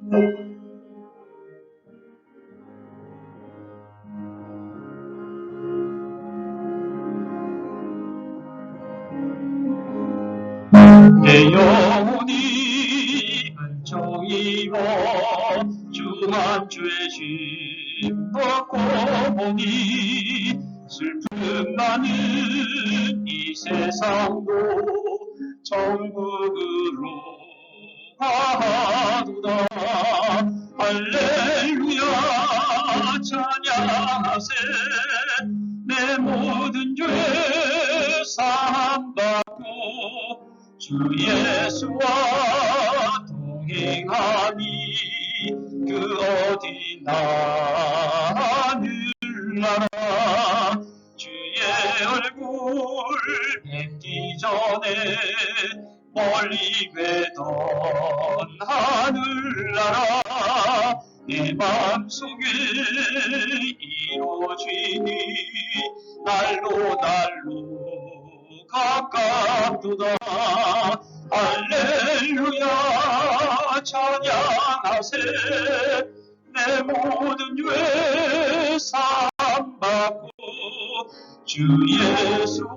내 영혼이 은총 입어 중한 죄짐 벗고 보니 슬픔 많은 이 세상도 천국으로 가도다. 할렐루야 찬양하세. 내 모든 죄 사함받고 주 예수와 동행하니 그 어디나 하늘나라. 주의 얼굴 뵙기 전에 멀리 뵈던 하늘나라 내 맘속에 이루어지니 날로 가깝도다. 할렐루야 찬양하세. 내 모든 죄 사함받고 주 예수와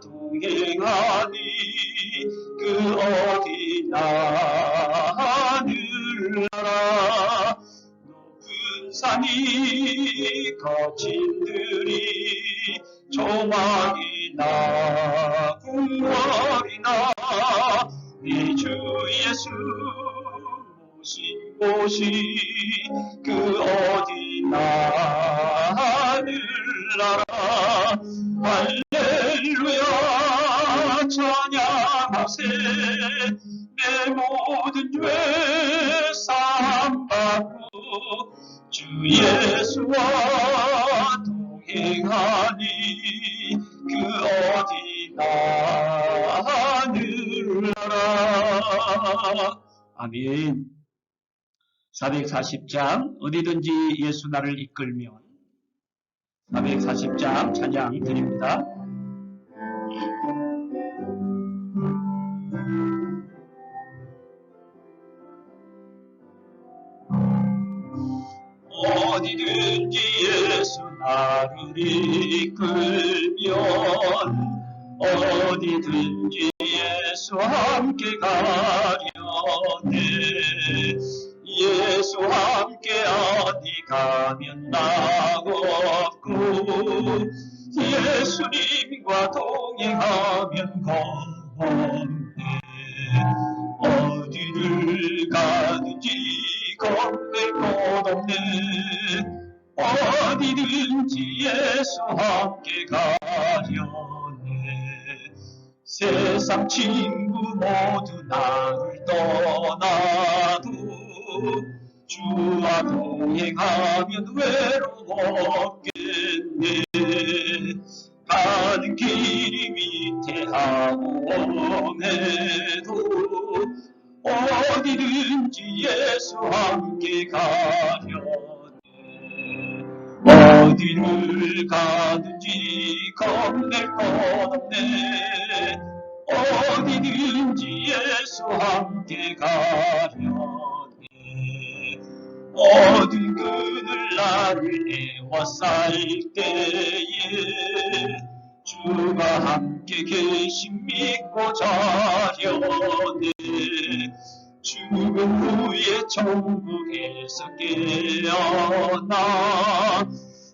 동행하니 그 어디나 하늘나라. 높은 산이 거친 들이 조막이나 궁궐이나 내 주 예수 모신 곳이 그 어디나 하늘나라. 할렐루야 찬양하세. 내 모든 죄 사함받고 주 예수와 동행하니 그 어디나 하늘나라. 아멘. 440장 어디든지 예수 나를 이끌면 440장 찬양 드립니다. 어디든지 예수 나를 이끌면 어디든지 예수 함께 가려네. 예수 함께 어디 가면 나고 없고 예수님과 동행하면 겁없네. 어디를 가든지 겁낼 것 없네. 어디든지 예수 함께 가려네. 세상 친구 모두 나를 떠나도 주와 동행하면 외로웠겠네. 가는 길이 위태하고 험해도 어디든지 예수 함께 가려네. 어디를 가든지 겁낼 것 없네. 어디든지 예수 함께 가려네. 어두운 그늘 나를 애워쌀 때에 주가 함께 계심 믿고 자려네. 죽음 후에 천국에서 깨어나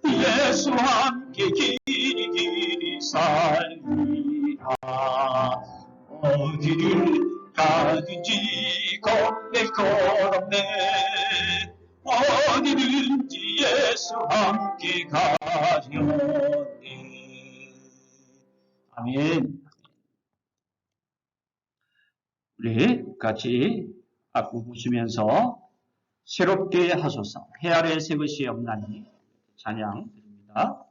예수 함께 길이 살리라. 어디를 가든지 겁낼 것 없네. 어디든지 예수 함께 가려네. 아멘. 우리 같이 악보 보시면서 새롭게 하소서 해 아래 새 것이 없나니 찬양 드립니다.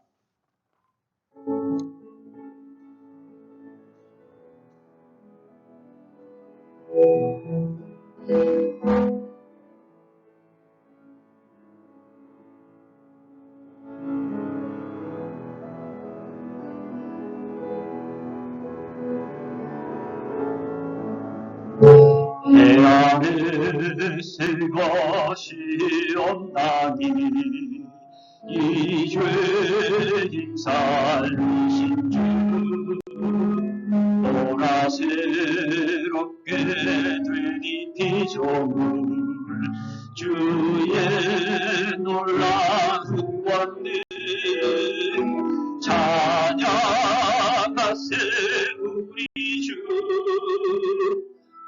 해 아래 있을 것이 없나니 이 죄인 살리신 주 보라 새롭게 되니 피조물 주의 놀라운 권능 찬양하세 우리 주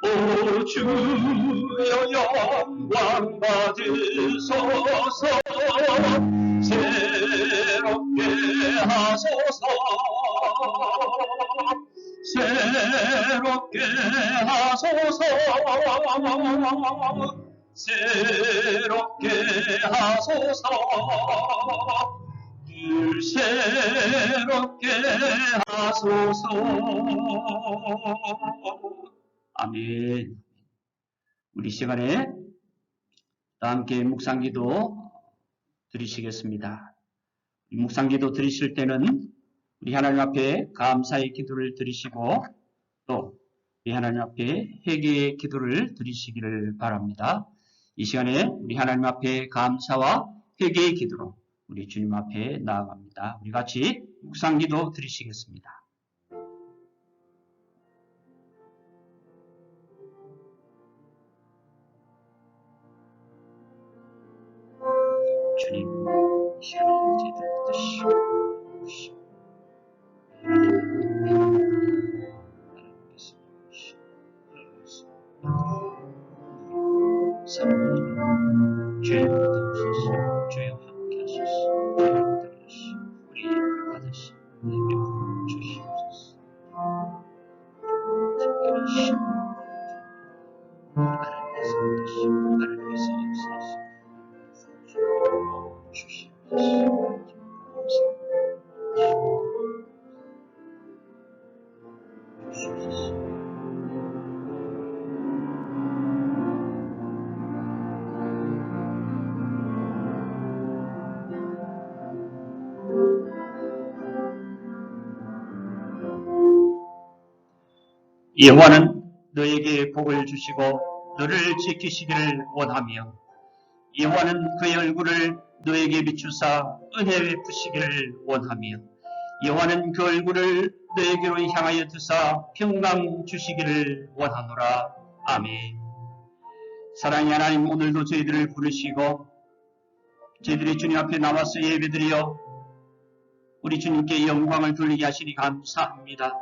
오 주여 영광 받으소서 새롭게 하소서 새롭게 하소서 새롭게 하소서 늘 새롭게 하소서. 아멘. 우리 시간에 다 함께 묵상기도 드리시겠습니다. 묵상기도 드리실 때는 우리 하나님 앞에 감사의 기도를 드리시고 또 우리 하나님 앞에 회개의 기도를 드리시기를 바랍니다. 이 시간에 우리 하나님 앞에 감사와 회개의 기도로 우리 주님 앞에 나아갑니다. 우리 같이 묵상기도 드리시겠습니다. 주님, 이 시간에 저희들 드시고 사랑하는 죄를 받으시고 죄와 함께 하소서. 죄를 받으시고 우리 예배를 받으시고 예배 주시옵소서. 특별히 하나님께서 받으시고 하나님께서 역사하시고 주시옵소서. 여호와는 너에게 복을 주시고 너를 지키시기를 원하며 여호와는 그의 얼굴을 너에게 비추사 은혜 베푸시기를 원하며 여호와는 그 얼굴을 너에게로 향하여 두사 평강 주시기를 원하노라. 아멘. 사랑의 하나님, 오늘도 저희들을 부르시고 저희들이 주님 앞에 나와서 예배드려 우리 주님께 영광을 돌리게 하시니 감사합니다.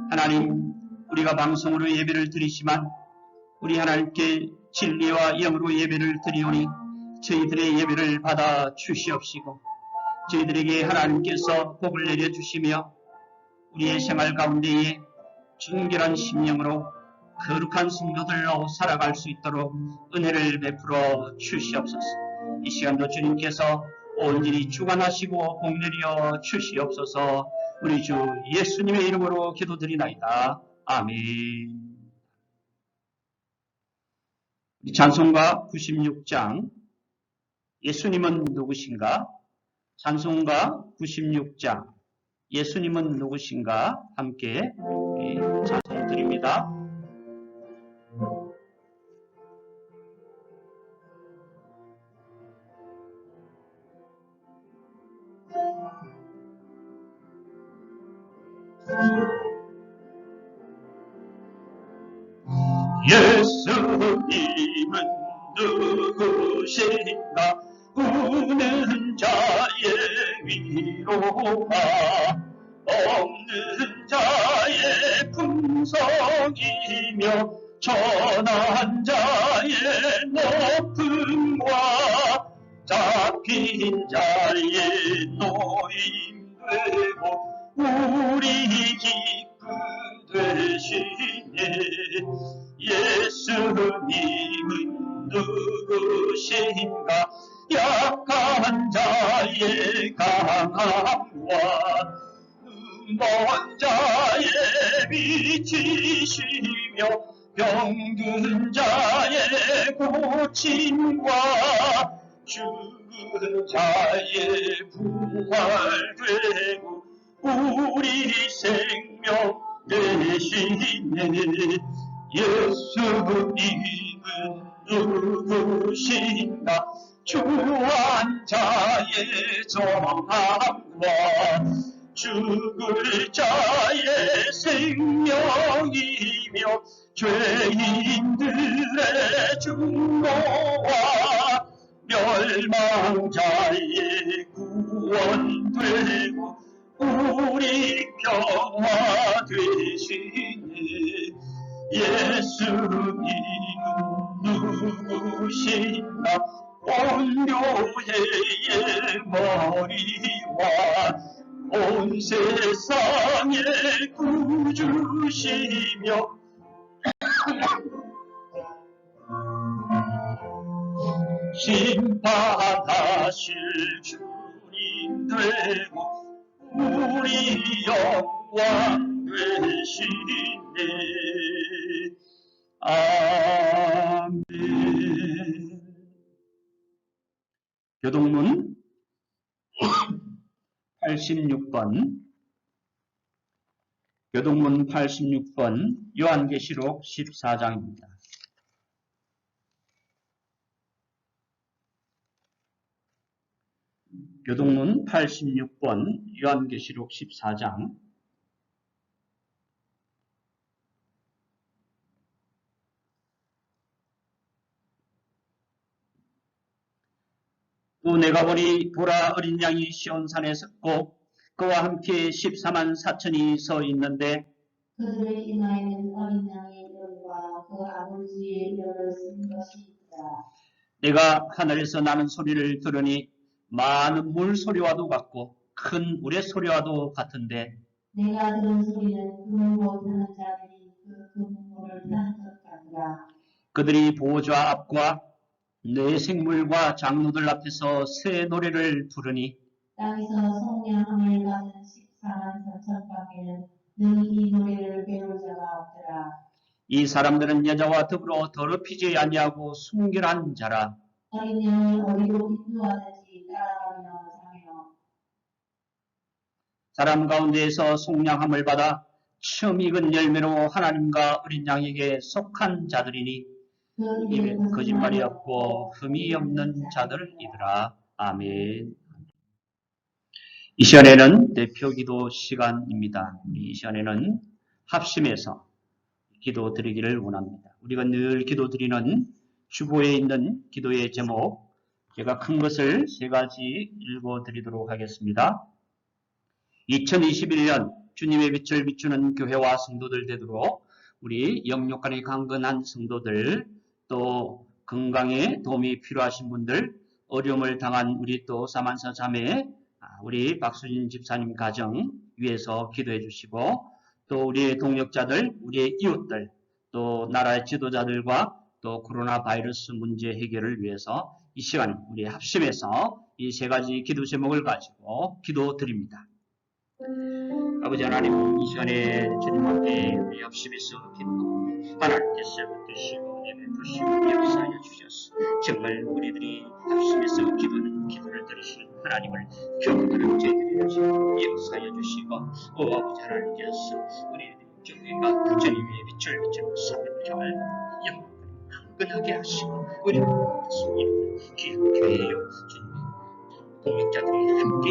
하나님, 우리가 방송으로 예배를 드리지만 우리 하나님께 진리와 영으로 예배를 드리오니 저희들의 예배를 받아 주시옵시고 저희들에게 하나님께서 복을 내려주시며 우리의 생활 가운데에 순결한 심령으로 거룩한 성도들로 살아갈 수 있도록 은혜를 베풀어 주시옵소서. 이 시간도 주님께서 온전히 주관하시고 복 내려 주시옵소서. 우리 주 예수님의 이름으로 기도드리나이다. 아멘. 찬송가 96장 예수님은 누구신가? 찬송가 96장 예수님은 누구신가? 함께 찬송 드립니다. 예수님은 누구신가? 우는 자의 위로가 없는 자의 풍성이며 천한 자의 높음과 잡힌 자의 노임되고 우리 기쁨 되시네. 예수님은 누구신가? 약한 자의 강함과 먼 자의 빛이시며 병든 자의 고침과 죽은 자의 부활되고 우리 생명 되시네. 예수님은 누구신가 주한 자의 정함과 죽을 자의 생명이며 죄인들의 중보와 멸망자의 구원되고 우리 평화 되시니 예수님은 누구신가 온교회의 머리와 온 세상의 구주시며 심판하실 주님 되고 우리 영광 되시네. 아멘. 교동문 86번 교동문 86번 요한계시록 14장입니다. 교동문 86번 요한계시록 14장 또 내가 보니 보라 어린 양이 시온산에 섰고 그와 함께 14만 4천이 서 있는데 그들의 이마에는 어린 양의 뼈와 그 아버지의 뼈를 쓴 것이 있다. 내가 하늘에서 나는 소리를 들으니 많은 물 소리와도 같고 큰 물의 소리와도 같은데 내가 들은 소리는 그물고 타는 자들이 그 그물을 타는 것 같더라. 그들이 보좌 앞과 네 생물과 장로들 앞에서 새 노래를 부르니 땅에서 성량함을 받은 14만 4천 밖에는 늘 이 노래를 배울 자가 없더라. 이 사람들은 여자와 더불어 더럽히지 아니하고 순결한 자라. 어린 양을 어디로 인도하든지 따라가며 사며 사람 가운데에서 속량함을 받아 처음 익은 열매로 하나님과 어린 양에게 속한 자들이니 그 입에 거짓말이 없고 흠이 없는 자들이더라. 아멘. 이 시간에는 대표기도 시간입니다. 이 시간에는 합심해서 기도 드리기를 원합니다. 우리가 늘 기도 드리는 주보에 있는 기도의 제목, 제가 큰 것을 세 가지 읽어 드리도록 하겠습니다. 2021년 주님의 빛을 비추는 교회와 성도들 되도록 우리 영육간에 강건한 성도들, 또 건강에 도움이 필요하신 분들, 어려움을 당한 우리 또 사만사 자매, 우리 박수진 집사님 가정 위해서 기도해 주시고, 또 우리의 동역자들, 우리의 이웃들, 또 나라의 지도자들과 또 코로나 바이러스 문제 해결을 위해서 이 시간 우리 합심해서 이 세 가지 기도 제목을 가지고 기도 드립니다. 아버지 하나님, 이 시간에 주님 앞에 우리 합심해서 기도하고 하나님께서 붙드시고 예배푸시고 역사하여 주셔서 정말 우리들이 합심해서 기도하는 기도를 들으시는 하나님을 경건한 죄들이라 역사하여 주시고 아버지 하나님께서 우리들의 교회가 주님의 빛을 비추는 삶을 강건하게 하시고 우리를 이루는 귀한 교회요 주님의 동역자들이 함께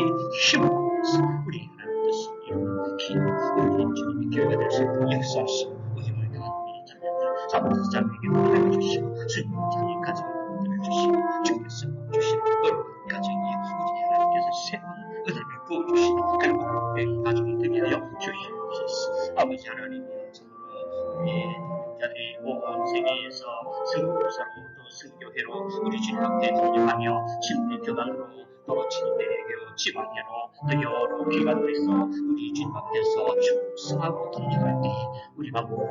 힘을 모아서 우리 하나님께서 이루는 귀한 우리 주님의 교회가 될 수 있도록 역사하시고 우리를 향한 우리 자녀들 사모사 자녀에게 보내어 주시고 주님 자녀 가정을 보내어 주시고 주께서 주시는 어려운 가정에 우리 하나님께서 새로운 은혜를 부어주시고 그리고 내 가정이 되게 하여 주시옵소서. 아버지 하나님의 정으로 우리 동역자들이 온 세계에서 성교사로 또 성교회로 우리 주님 앞에 동역하며 진리 교단으로 또 진대회로 지방회로 또 여러 기관에서 우리 주님 앞에서 충성하고 동역할 때 우리가 모든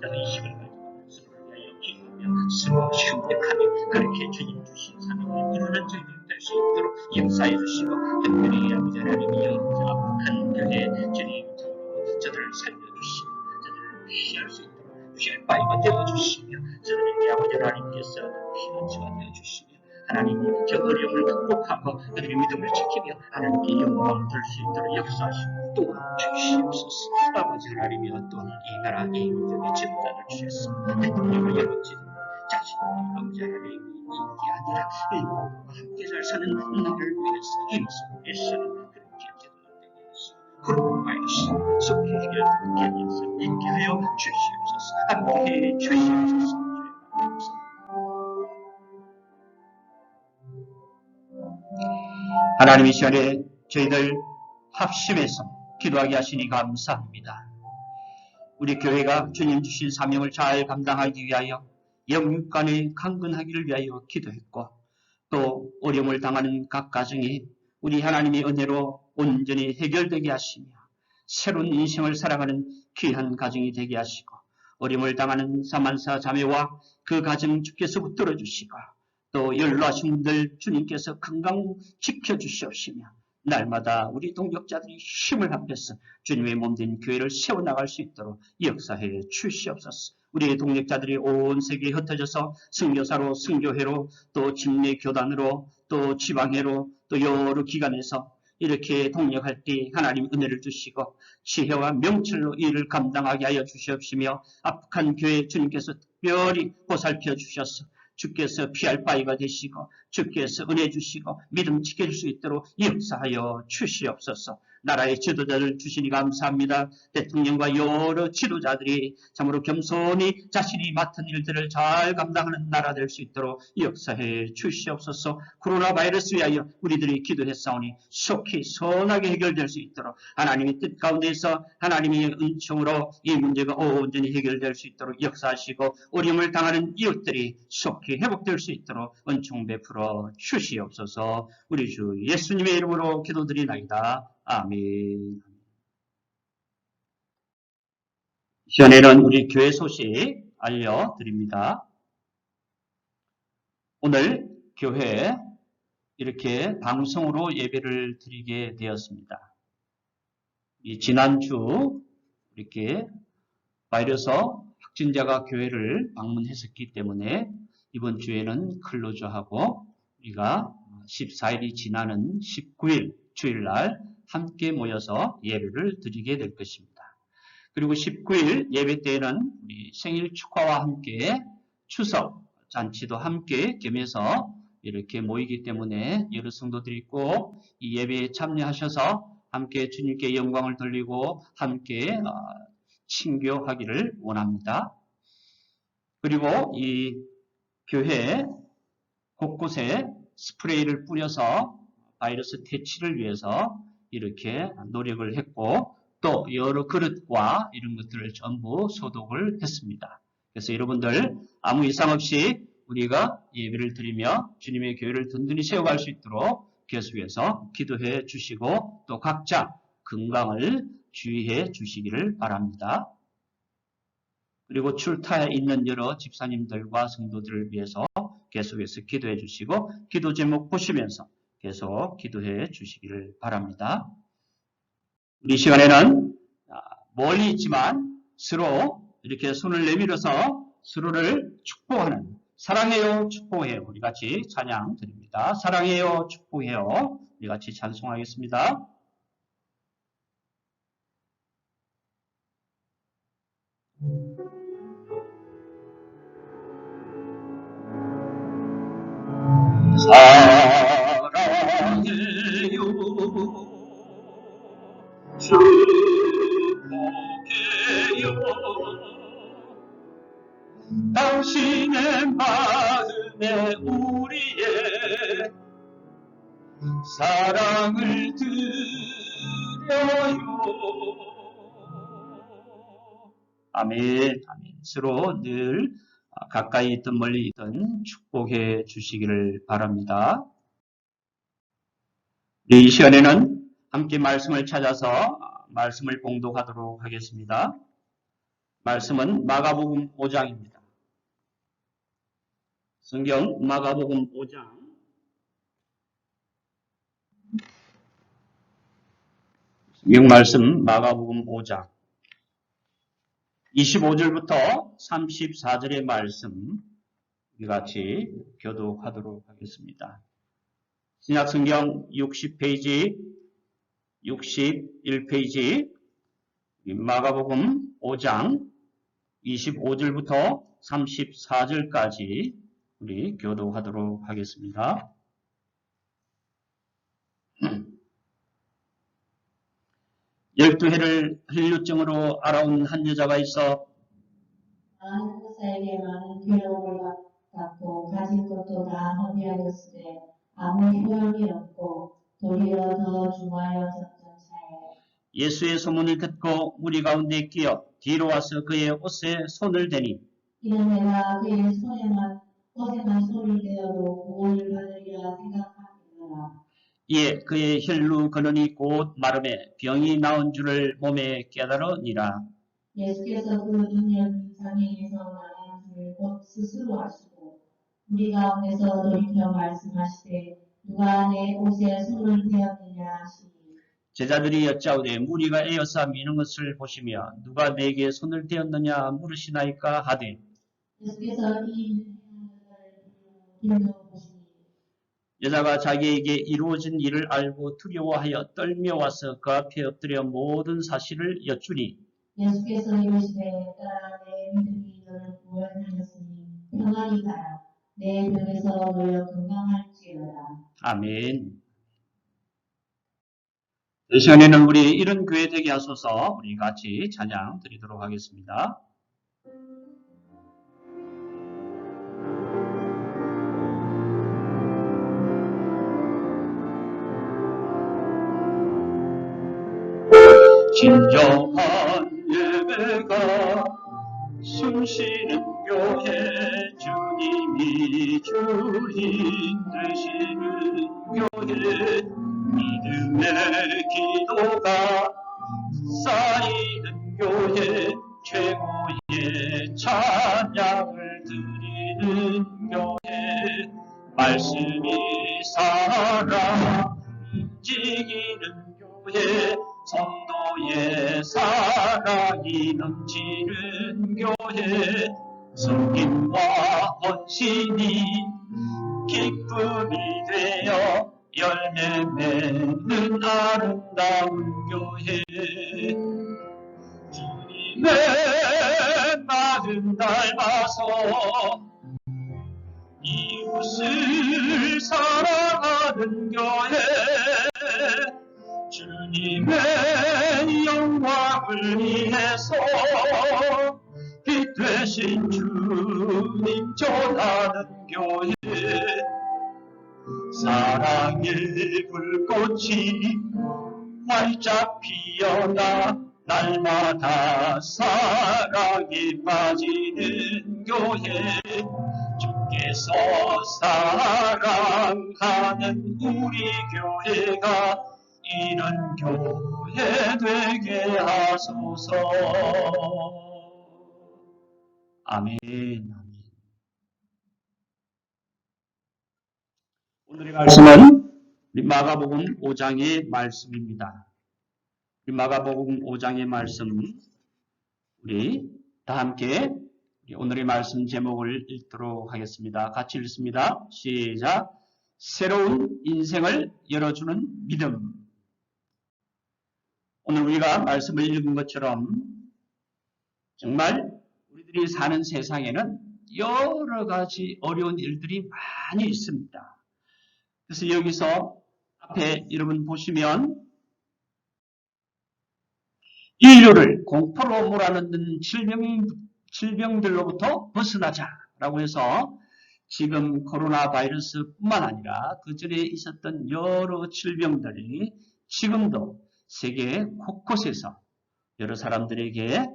동역자의 힘을 가지고 서로를 위하여 기도하며 서로 협력하며 그렇게 주님 주신 사명을 이루는 저희들 될 수 있도록 역사해 주시고 특별히 아버지 하나님이여 악한 교회 주님 저들을 살려주시고 저들을 피할 수 있도록 피할 바위가 되어주시며 저들에게 아버지 하나님께서 피난처가 되어주시며 하나님이 저 어려움을 극복하고 그들의 믿음을 지키며 하나님께 영광을 들 수 있도록 역사하시고 도와주시옵소서. 아버지 하나님이여 또한 이 나라 이 민족의 지도자를 주셨습니다. 대통령을 여러지도 자신의 형제 하나님이 이게 아니라 너와 함께 잘 사는 나를 위해서 임수에서는 그렇게 되도록 해서 코로나 바이러스 속히 해결되게 해서 있게 하여 주시옵소서. 함께해 주시옵소서. 하나님 이 시간에 저희들 합심해서 기도하게 하시니 감사합니다. 우리 교회가 주님 주신 사명을 잘 감당하기 위하여 영육간에 강건하기를 위하여 기도했고 또 어려움을 당하는 각 가정이 우리 하나님의 은혜로 온전히 해결되게 하시며 새로운 인생을 살아가는 귀한 가정이 되게 하시고 어려움을 당하는 사만사 자매와 그 가정 주께서 붙들어 주시고 또 연로하신 분들 주님께서 건강 지켜주시옵시며 날마다 우리 동역자들이 힘을 합해서 주님의 몸된 교회를 세워나갈 수 있도록 역사해 주시옵소서. 우리의 동역자들이 온 세계에 흩어져서 선교사로 선교회로 또 집내 교단으로 또 지방회로 또 여러 기관에서 이렇게 동역할 때 하나님 은혜를 주시고 지혜와 명철로 일을 감당하게 하여 주시옵시며 악한 교회 주님께서 특별히 보살펴 주셔서 주께서 피할 바위가 되시고 주께서 은혜 주시고 믿음 지킬 수 있도록 역사하여 주시옵소서. 나라의 지도자들 주시니 감사합니다. 대통령과 여러 지도자들이 참으로 겸손히 자신이 맡은 일들을 잘 감당하는 나라 될 수 있도록 역사해 주시옵소서. 코로나 바이러스 위하여 우리들이 기도했사오니 속히 선하게 해결될 수 있도록 하나님의 뜻 가운데서 하나님의 은총으로 이 문제가 온전히 해결될 수 있도록 역사하시고 어려움을 당하는 이웃들이 속히 회복될 수 있도록 은총 베풀어 주시옵소서. 우리 주 예수님의 이름으로 기도드리나이다. 아멘. 시간에는 우리 교회 소식 알려드립니다. 오늘 교회 이렇게 방송으로 예배를 드리게 되었습니다. 이 지난주 이렇게 바이러스 확진자가 교회를 방문했었기 때문에 이번 주에는 클로즈하고 우리가 14일이 지나는 19일 주일날 함께 모여서 예배를 드리게 될 것입니다. 그리고 19일 예배 때에는 우리 생일 축하와 함께 추석 잔치도 함께 겸해서 이렇게 모이기 때문에 여러 성도들이 꼭 이 예배에 참여하셔서 함께 주님께 영광을 돌리고 함께 친교하기를 원합니다. 그리고 이 교회 곳곳에 스프레이를 뿌려서 바이러스 퇴치를 위해서 이렇게 노력을 했고 또 여러 그릇과 이런 것들을 전부 소독을 했습니다. 그래서 여러분들 아무 이상 없이 우리가 예배를 드리며 주님의 교회를 든든히 세워갈 수 있도록 계속해서 기도해 주시고 또 각자 건강을 주의해 주시기를 바랍니다. 그리고 출타해 있는 여러 집사님들과 성도들을 위해서 계속해서 기도해 주시고 기도 제목 보시면서 계속 기도해 주시기를 바랍니다. 우리 시간에는 멀리 있지만 서로 이렇게 손을 내밀어서 서로를 축복하는 사랑해요 축복해요 우리 같이 찬양 드립니다. 사랑해요 축복해요 우리 같이 찬송하겠습니다. 사랑해요 축복해요 당신의 마음에 우리의 사랑을 드려요. 아멘. 아멘. 서로 늘 가까이 있든 멀리 있든 축복해 주시기를 바랍니다. 이 시간에는 함께 말씀을 찾아서 말씀을 봉독하도록 하겠습니다. 말씀은 마가복음 5장입니다. 성경 마가복음 5장 성경 말씀 마가복음 5장 25절부터 34절의 말씀 우리 같이 교독하도록 하겠습니다. 신약성경 60페이지 61페이지 마가복음 5장 25절부터 34절까지 우리 교독하도록 하겠습니다. 12해를 혈루증으로 앓아온 한 여자가 있어 많은 의사에게 많은 괴로움을 받고 가진 것도 다 허비하였으되 아무 효험이 없고 도리어 더 중하여 점점 차에 예수의 소문을 듣고 무리 가운데 끼어 뒤로 와서 그의 옷에 손을 대니 이는 내가 그의 옷에만 손을 대어도 구원을 받으리라 생각하느라 이에 그의 혈루 근원이 곧 마름에 병이 나온 줄을 몸에 깨달으니라. 예수께서 그 능력 장애에서 나간 줄을 곧 스스로 아시고 우리 가운데서 돌이켜 말씀하시되 누가 내 옷에 손을 대었느냐 하시니 제자들이 여짜오되 무리가 에어싸 미는 것을 보시며 누가 내게 손을 대었느냐 물으시나이까 하되 예수께서 이 일을 보시니 여자가 자기에게 이루어진 일을 알고 두려워하여 떨며 와서 그 앞에 엎드려 모든 사실을 여쭈니 예수께서 이르시되 딸아 내 믿음이 너를 구원하였으니 평안히 가라 내 병에서 너여 건강할지어다. 아멘. 이 시간에는 우리 이런 교회 되게 하소서 우리 같이 찬양 드리도록 하겠습니다. 진정한 예배가 숨쉬는 교회 주님이 주인 되시는 교회 믿음의 기도가 쌓이는 교회 최고의 찬양을 드리는 교회 말씀이 살아 움직이는 교회 성도의 사랑이 넘치는 교회 섬김과 헌신이 기쁨이 되어 열매 맺는 아름다운 교회 주님의 마음 닮아서 이웃을 사랑하는 교회 주님의 영광을 위해서 빛 되신 주님 전하는 교회 사랑의 불꽃이 활짝 피어나 날마다 사랑에 빠지는 교회 주께서 사랑하는 우리 교회가 이런 교회 되게 하소서. 아멘. 오늘의 말씀은 우리 마가복음 5장의 말씀입니다. 우리 마가복음 5장의 말씀 우리 다 함께 오늘의 말씀 제목을 읽도록 하겠습니다. 같이 읽습니다. 시작. 새로운 인생을 열어주는 믿음. 오늘 우리가 말씀을 읽은 것처럼 정말 우리들이 사는 세상에는 여러 가지 어려운 일들이 많이 있습니다. 그래서 여기서 앞에 여러분 보시면 인류를 공포로 몰아넣는 질병들로부터 벗어나자라고 해서 지금 코로나 바이러스뿐만 아니라 그 전에 있었던 여러 질병들이 지금도 세계 곳곳에서 여러 사람들에게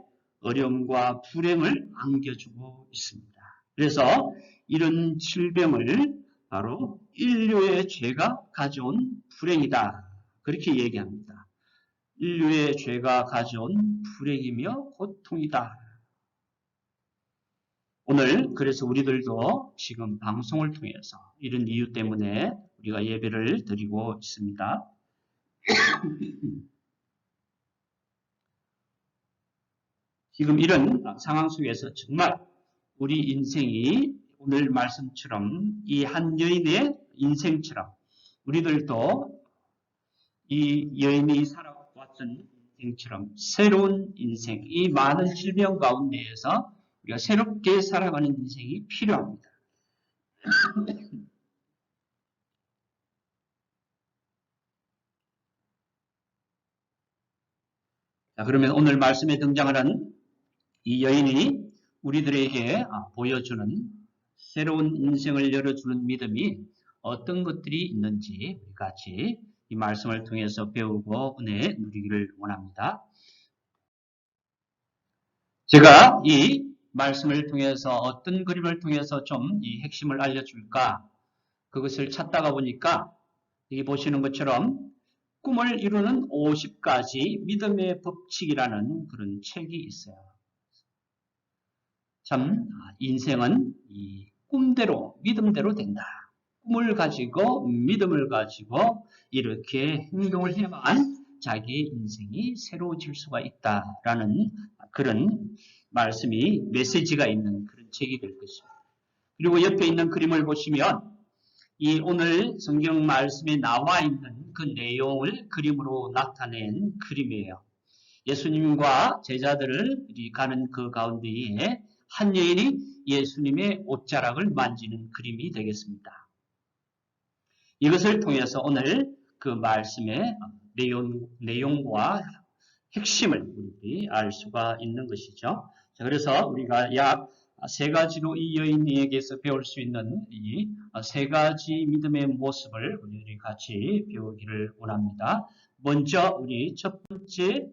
어려움과 불행을 안겨주고 있습니다. 그래서 이런 질병을 바로 인류의 죄가 가져온 불행이다. 그렇게 얘기합니다. 인류의 죄가 가져온 불행이며 고통이다. 오늘 그래서 우리들도 지금 방송을 통해서 이런 이유 때문에 우리가 예배를 드리고 있습니다. 지금 이런 상황 속에서 정말 우리 인생이 오늘 말씀처럼 이 한 여인의 인생처럼 우리들도 이 여인이 살아왔던 땡처럼 새로운 인생, 이 많은 질병 가운데에서 우리가 새롭게 살아가는 인생이 필요합니다. 자, 그러면 오늘 말씀에 등장하는 이 여인이 우리들에게 보여주는 새로운 인생을 열어주는 믿음이 어떤 것들이 있는지 우리 같이 이 말씀을 통해서 배우고 은혜 누리기를 원합니다. 제가 이 말씀을 통해서 어떤 그림을 통해서 좀 이 핵심을 알려줄까 그것을 찾다가 보니까 여기 보시는 것처럼 꿈을 이루는 50가지 믿음의 법칙이라는 그런 책이 있어요. 참 인생은 이 꿈대로 믿음대로 된다. 꿈을 가지고 믿음을 가지고 이렇게 행동을 해야만 자기의 인생이 새로워질 수가 있다라는 그런 말씀이 메시지가 있는 그런 책이 될 것입니다. 그리고 옆에 있는 그림을 보시면 이 오늘 성경 말씀에 나와 있는 그 내용을 그림으로 나타낸 그림이에요. 예수님과 제자들을 가는 그 가운데에 한 여인이 예수님의 옷자락을 만지는 그림이 되겠습니다. 이것을 통해서 오늘 그 말씀의 내용과 핵심을 우리들이 알 수가 있는 것이죠. 자, 그래서 우리가 약 세 가지로 이 여인에게서 배울 수 있는 이 세 가지 믿음의 모습을 우리들이 같이 배우기를 원합니다. 먼저 우리 첫 번째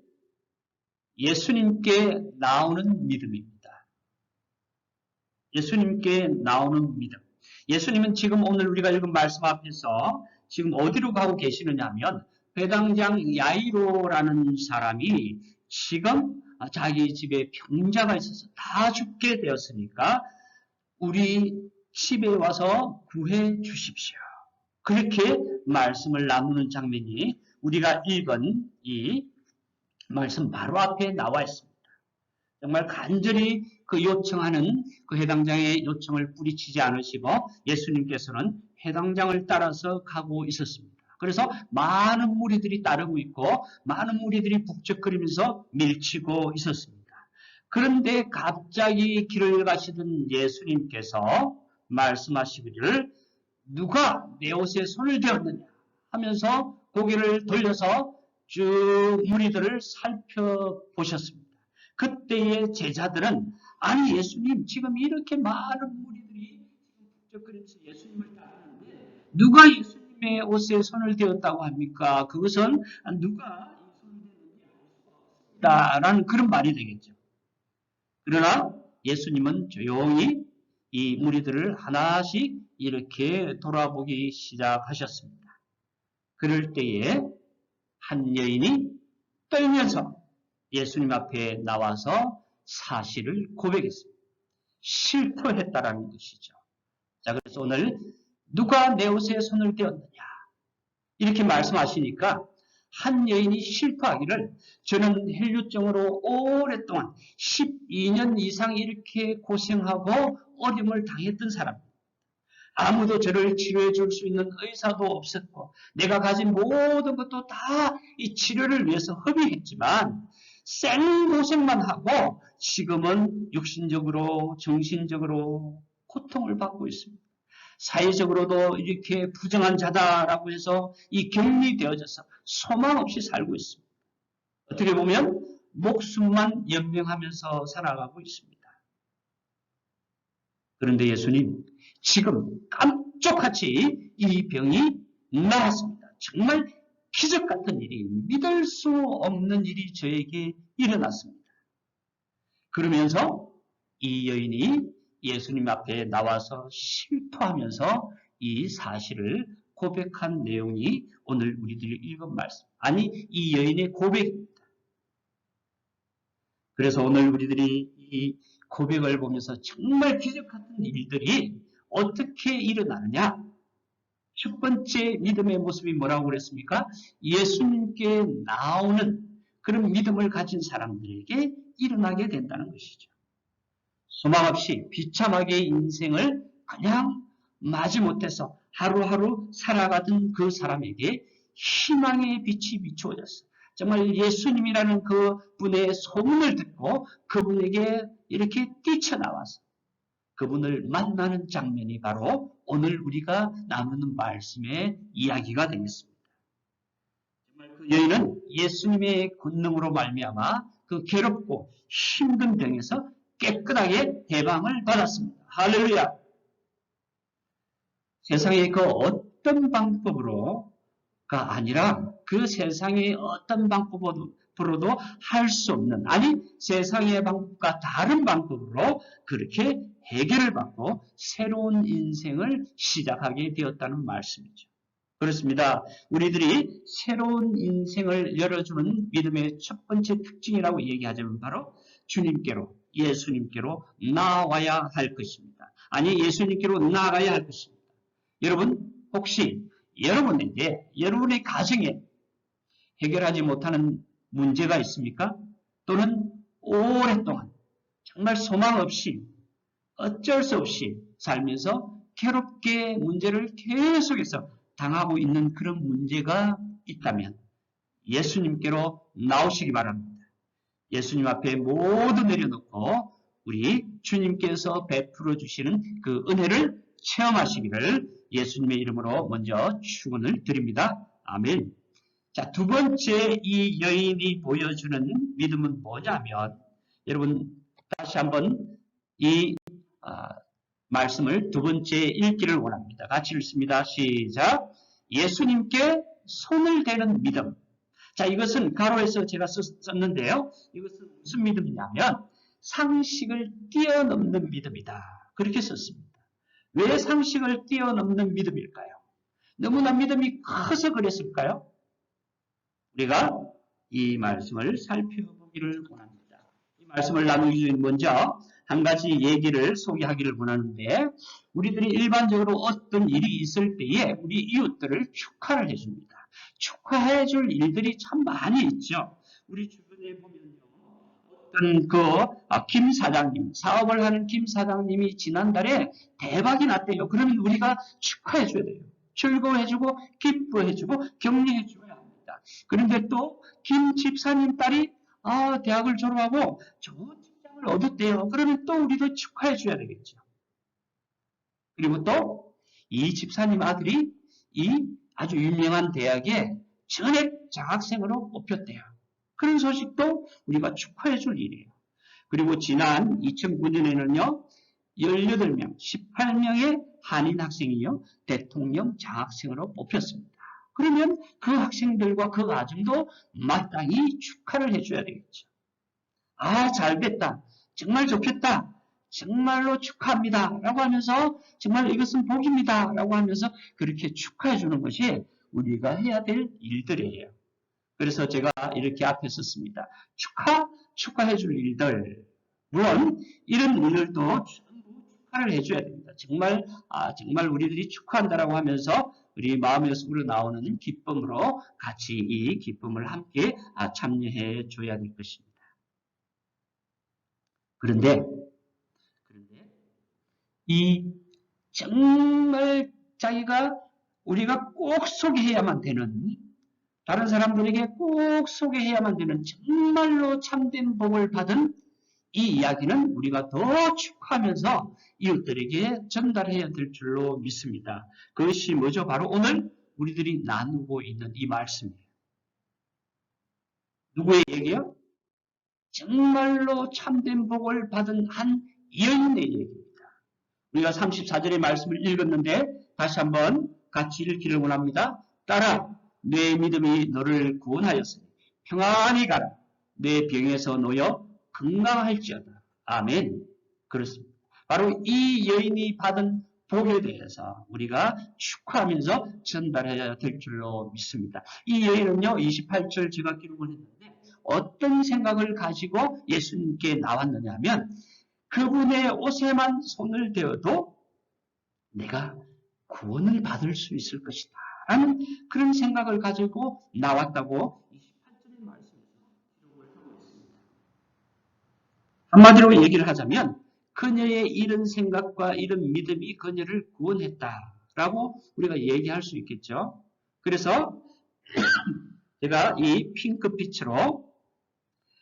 예수님께 나오는 믿음입니다. 예수님께 나오는 믿음. 예수님은 지금 오늘 우리가 읽은 말씀 앞에서 지금 어디로 가고 계시느냐 하면 회당장 야이로라는 사람이 지금 자기 집에 병자가 있어서 다 죽게 되었으니까 우리 집에 와서 구해 주십시오. 그렇게 말씀을 나누는 장면이 우리가 읽은 이 말씀 바로 앞에 나와 있습니다. 정말 간절히 그 요청하는 그 회당장의 요청을 뿌리치지 않으시고 예수님께서는 회당장을 따라서 가고 있었습니다. 그래서 많은 무리들이 따르고 있고 많은 무리들이 북적거리면서 밀치고 있었습니다. 그런데 갑자기 길을 가시던 예수님께서 말씀하시기를 누가 내 옷에 손을 대었느냐 하면서 고개를 돌려서 쭉 무리들을 살펴보셨습니다. 그때의 제자들은 아니 예수님 지금 이렇게 많은 무리들이 북적거리면서 예수님을 따르는데 누가 예수님의 옷에 손을 대었다고 합니까? 그것은 누가 이 손을 대었는지 알 수가 없다라는 그런 말이 되겠죠. 그러나 예수님은 조용히 이 무리들을 하나씩 이렇게 돌아보기 시작하셨습니다. 그럴 때에 한 여인이 떨면서 예수님 앞에 나와서 사실을 고백했습니다. 실토했다라는 것이죠. 자, 그래서 오늘 누가 내 옷에 손을 대었느냐 이렇게 말씀하시니까 한 여인이 실토하기를 저는 헬류증으로 오랫동안 12년 이상 이렇게 고생하고 어려움을 당했던 사람입니다. 아무도 저를 치료해 줄 수 있는 의사도 없었고 내가 가진 모든 것도 다 이 치료를 위해서 허비했지만 생고생만 하고 지금은 육신적으로 정신적으로 고통을 받고 있습니다. 사회적으로도 이렇게 부정한 자다라고 해서 이 격리되어져서 소망 없이 살고 있습니다. 어떻게 보면 목숨만 연명하면서 살아가고 있습니다. 그런데 예수님 지금 깜짝같이 이 병이 나았습니다. 정말 기적 같은 일이 믿을 수 없는 일이 저에게 일어났습니다. 그러면서 이 여인이 예수님 앞에 나와서 실토하면서 이 사실을 고백한 내용이 오늘 우리들이 읽은 말씀. 아니 이 여인의 고백입니다. 그래서 오늘 우리들이 이 고백을 보면서 정말 기적 같은 일들이 어떻게 일어나느냐? 첫 번째 믿음의 모습이 뭐라고 그랬습니까? 예수님께 나오는 그런 믿음을 가진 사람들에게 일어나게 된다는 것이죠. 소망 없이 비참하게 인생을 그냥 마지못해서 하루하루 살아가던 그 사람에게 희망의 빛이 비추어졌어. 정말 예수님이라는 그 분의 소문을 듣고 그분에게 이렇게 뛰쳐나와서 그분을 만나는 장면이 바로 오늘 우리가 나누는 말씀의 이야기가 되겠습니다. 정말 그 여인은 예수님의 권능으로 말미암아 그 괴롭고 힘든 병에서 깨끗하게 해방을 받았습니다. 할렐루야! 세상의 그 어떤 방법으로가 아니라 그 세상의 어떤 방법으로도 할 수 없는, 아니 세상의 방법과 다른 방법으로 그렇게 해결을 받고 새로운 인생을 시작하게 되었다는 말씀이죠. 그렇습니다. 우리들이 새로운 인생을 열어주는 믿음의 첫 번째 특징이라고 얘기하자면 바로 주님께로, 예수님께로 나와야 할 것입니다. 아니, 예수님께로 나아가야 할 것입니다. 여러분, 혹시 여러분에게, 여러분의 가정에 해결하지 못하는 문제가 있습니까? 또는 오랫동안 정말 소망 없이 어쩔 수 없이 살면서 괴롭게 문제를 계속해서 당하고 있는 그런 문제가 있다면 예수님께로 나오시기 바랍니다. 예수님 앞에 모두 내려놓고 우리 주님께서 베풀어 주시는 그 은혜를 체험하시기를 예수님의 이름으로 먼저 축원을 드립니다. 아멘. 자, 두 번째 이 여인이 보여주는 믿음은 뭐냐면, 여러분 다시 한번 이 말씀을 두 번째 읽기를 원합니다. 같이 읽습니다. 시작. 예수님께 손을 대는 믿음. 자, 이것은 가로에서 제가 썼는데요. 이것은 무슨 믿음이냐면 상식을 뛰어넘는 믿음이다. 그렇게 썼습니다. 왜 상식을 뛰어넘는 믿음일까요? 너무나 믿음이 커서 그랬을까요? 우리가 이 말씀을 살펴보기를 원합니다. 이 말씀을 나누기 전에 먼저 한 가지 얘기를 소개하기를 원하는데, 우리들이 일반적으로 어떤 일이 있을 때에 우리 이웃들을 축하를 해줍니다. 축하해 줄 일들이 참 많이 있죠. 우리 주변에 보면요, 어떤 김 사장님, 사업을 하는 김 사장님이 지난달에 대박이 났대요. 그러면 우리가 축하해 줘야 돼요. 즐거워해주고 기뻐해주고 격려해줘야 합니다. 그런데 또 김 집사님 딸이 대학을 졸업하고 좋은 직장을 얻었대요. 그러면 또 우리도 축하해 줘야 되겠죠. 그리고 또 이 집사님 아들이 이 아주 유명한 대학에 전액 장학생으로 뽑혔대요. 그런 소식도 우리가 축하해 줄 일이에요. 그리고 지난 2009년에는요, 18명, 18명의 한인 학생이요, 대통령 장학생으로 뽑혔습니다. 그러면 그 학생들과 그 가정도 마땅히 축하를 해줘야 되겠죠. 잘 됐다. 정말 좋겠다. 정말로 축하합니다. 라고 하면서 정말 이것은 복입니다. 라고 하면서 그렇게 축하해 주는 것이 우리가 해야 될 일들이에요. 그래서 제가 이렇게 앞에 썼습니다. 축하해 줄 일들. 물론 이런 일들도 전부 축하를 해줘야 됩니다. 정말 우리들이 축하한다라고 하면서 우리 마음의 속으로 나오는 기쁨으로 같이 이 기쁨을 함께 참여해 줘야 될 것입니다. 그런데 이 정말 우리가 꼭 소개해야만 되는, 다른 사람들에게 꼭 소개해야만 되는 정말로 참된 복을 받은 이 이야기는 우리가 더 축하하면서 이웃들에게 전달해야 될 줄로 믿습니다. 그것이 뭐죠? 바로 오늘 우리들이 나누고 있는 이 말씀이에요. 누구의 얘기요? 정말로 참된 복을 받은 한 여인의 얘기입니다. 우리가 34절의 말씀을 읽었는데 다시 한번 같이 읽기를 원합니다. 딸아, 내 믿음이 너를 구원하였으니 평안히 가라. 내 병에서 놓여 건강할지어다. 아멘. 그렇습니다. 바로 이 여인이 받은 복에 대해서 우리가 축하하면서 전달해야 될 줄로 믿습니다. 이 여인은요, 28절 제가 기록을 했는데 어떤 생각을 가지고 예수님께 나왔느냐 하면 그분의 옷에만 손을 대어도 내가 구원을 받을 수 있을 것이다 라는 그런 생각을 가지고 나왔다고 28절의 말씀에서 기록을 하고 있습니다. 한마디로 얘기를 하자면 그녀의 이런 생각과 이런 믿음이 그녀를 구원했다라고 우리가 얘기할 수 있겠죠. 그래서 제가 이 핑크빛으로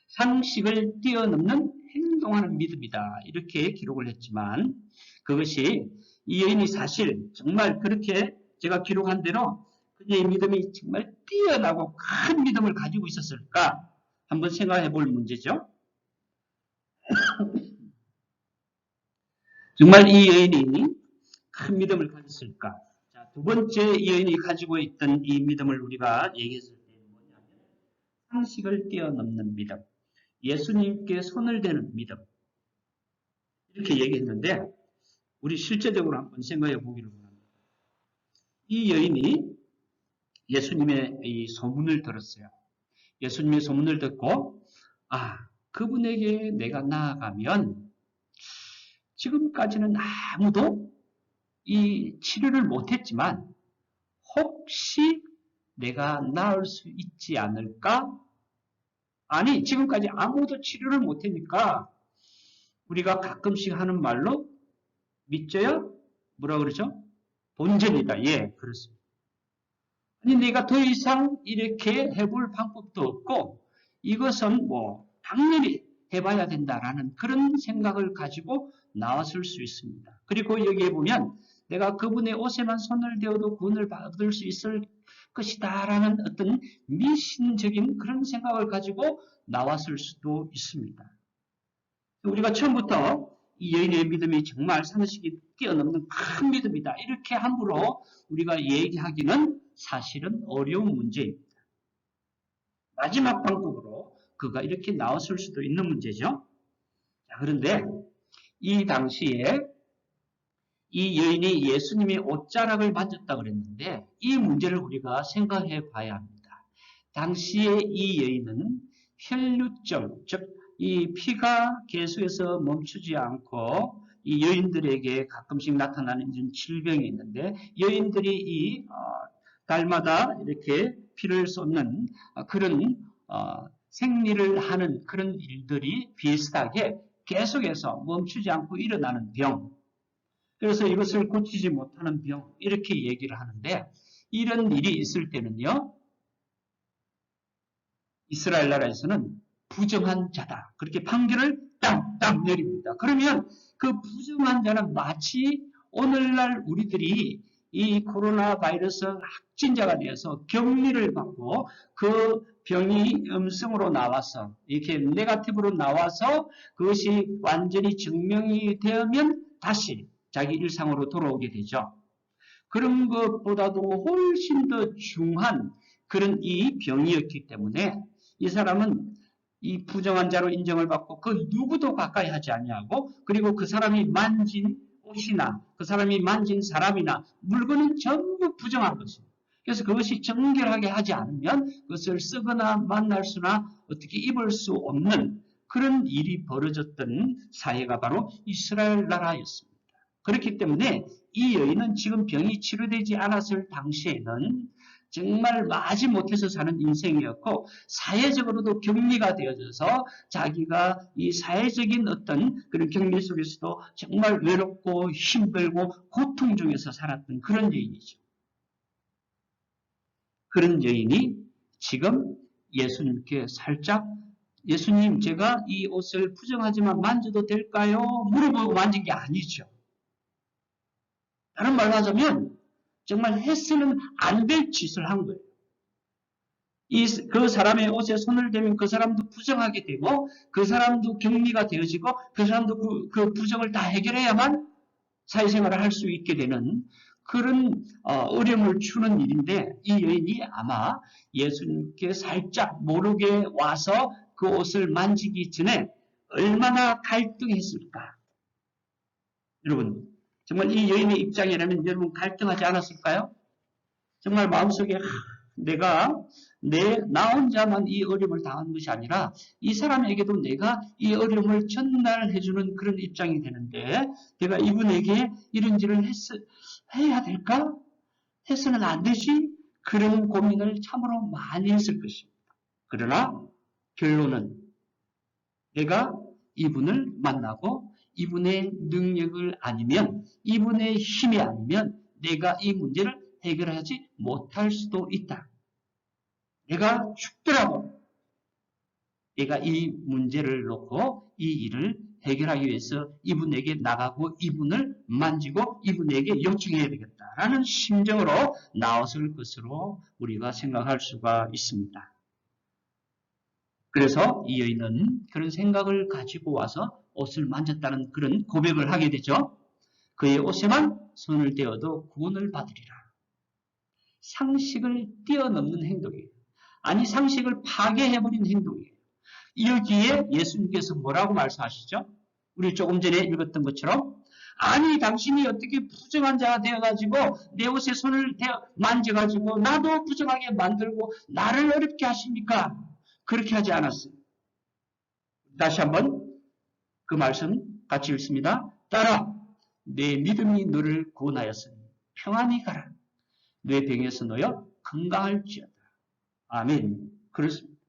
상식을 뛰어넘는 행동하는 믿음이다. 이렇게 기록을 했지만 그것이 이 여인이 사실 정말 그렇게 제가 기록한 대로 그녀의 믿음이 정말 뛰어나고 큰 믿음을 가지고 있었을까? 한번 생각해 볼 문제죠. 정말 이 여인이 큰 믿음을 가졌을까? 자, 두 번째 이 여인이 가지고 있던 이 믿음을 우리가 얘기했을 때 뭐냐면 상식을 뛰어넘는 믿음, 예수님께 손을 대는 믿음 이렇게 얘기했는데 우리 실제적으로 한번 생각해 보기를 원합니다. 이 여인이 예수님의 이 소문을 들었어요. 예수님의 소문을 듣고 그분에게 내가 나아가면 지금까지는 아무도 이 치료를 못했지만 혹시 내가 나을 수 있지 않을까? 아니 지금까지 아무도 치료를 못하니까 우리가 가끔씩 하는 말로 믿져야 뭐라 그러죠? 본전이다. 예, 그렇습니다. 아니 내가 더 이상 이렇게 해볼 방법도 없고 이것은 뭐 당연히 해봐야 된다라는 그런 생각을 가지고 나왔을 수 있습니다. 그리고 여기에 보면 내가 그분의 옷에만 손을 대어도 구원을 받을 수 있을 것이다라는 어떤 미신적인 그런 생각을 가지고 나왔을 수도 있습니다. 우리가 처음부터 이 여인의 믿음이 정말 상식이 뛰어넘는 큰 믿음이다. 이렇게 함부로 우리가 얘기하기는 사실은 어려운 문제입니다. 마지막 방법으로 그가 이렇게 나왔을 수도 있는 문제죠. 자, 그런데 이 당시에 이 여인이 예수님의 옷자락을 만졌다 그랬는데 이 문제를 우리가 생각해 봐야 합니다. 당시에 이 여인은 혈류증, 즉 이 피가 계속해서 멈추지 않고 이 여인들에게 가끔씩 나타나는 이런 질병이 있는데 여인들이 이 달마다 이렇게 피를 쏟는 그런 생리를 하는 그런 일들이 비슷하게 계속해서 멈추지 않고 일어나는 병. 그래서 이것을 고치지 못하는 병 이렇게 얘기를 하는데 이런 일이 있을 때는요. 이스라엘 나라에서는 부정한 자다. 그렇게 판결을 땅땅 내립니다. 그러면 그 부정한 자는 마치 오늘날 우리들이 이 코로나 바이러스 확진자가 되어서 격리를 받고 그 병이 음성으로 나와서 이렇게 네거티브로 나와서 그것이 완전히 증명이 되면 다시 자기 일상으로 돌아오게 되죠. 그런 것보다도 훨씬 더 중한 그런 이 병이었기 때문에 이 사람은 이 부정한 자로 인정을 받고 그 누구도 가까이 하지 아니하고 그리고 그 사람이 만진 옷이나 그 사람이 만진 사람이나 물건은 전부 부정한 것입니다. 그래서 그것이 정결하게 하지 않으면 그것을 쓰거나 만날 수나 어떻게 입을 수 없는 그런 일이 벌어졌던 사회가 바로 이스라엘 나라였습니다. 그렇기 때문에 이 여인은 지금 병이 치료되지 않았을 당시에는 정말 마지못해서 사는 인생이었고 사회적으로도 격리가 되어져서 자기가 이 사회적인 어떤 그런 격리 속에서도 정말 외롭고 힘들고 고통 중에서 살았던 그런 여인이죠. 그런 여인이 지금 예수님께 살짝 예수님 제가 이 옷을 부정하지만 만져도 될까요? 물어보고 만진 게 아니죠. 다른 말로 하자면 정말 해서는 안 될 짓을 한 거예요. 그 사람의 옷에 손을 대면 그 사람도 부정하게 되고 그 사람도 격리가 되어지고 그 사람도 그 부정을 다 해결해야만 사회생활을 할 수 있게 되는 그런 어려움을 주는 일인데 이 여인이 아마 예수님께 살짝 모르게 와서 그 옷을 만지기 전에 얼마나 갈등했을까. 여러분 정말 이 여인의 입장이라면 여러분 갈등하지 않았을까요? 정말 마음속에 나 혼자만 이 어려움을 당한 것이 아니라 이 사람에게도 내가 이 어려움을 전달해주는 그런 입장이 되는데 내가 이분에게 이런 일을 해야 될까? 해서는 안 되지? 그런 고민을 참으로 많이 했을 것입니다. 그러나 결론은 내가 이분을 만나고 이분의 능력을 아니면 이분의 힘이 아니면 내가 이 문제를 해결하지 못할 수도 있다. 내가 죽더라도 내가 이 문제를 놓고 이 일을 해결하기 위해서 이분에게 나가고 이분을 만지고 이분에게 요청해야 되겠다라는 심정으로 나왔을 것으로 우리가 생각할 수가 있습니다. 그래서 이 여인은 그런 생각을 가지고 와서 옷을 만졌다는 그런 고백을 하게 되죠. 그의 옷에만 손을 대어도 구원을 받으리라. 상식을 뛰어넘는 행동이에요. 아니 상식을 파괴해버린 행동이에요. 여기에 예수님께서 뭐라고 말씀하시죠? 우리 조금 전에 읽었던 것처럼 아니 당신이 어떻게 부정한 자가 되어가지고 내 옷에 손을 만져가지고 나도 부정하게 만들고 나를 어렵게 하십니까? 그렇게 하지 않았어요. 다시 한번 그 말씀 같이 읽습니다. 따라 내 믿음이 너를 구원하였으니 평안히 가라. 내 병에서 놓여 건강할지어다. 아멘. 그렇습니다.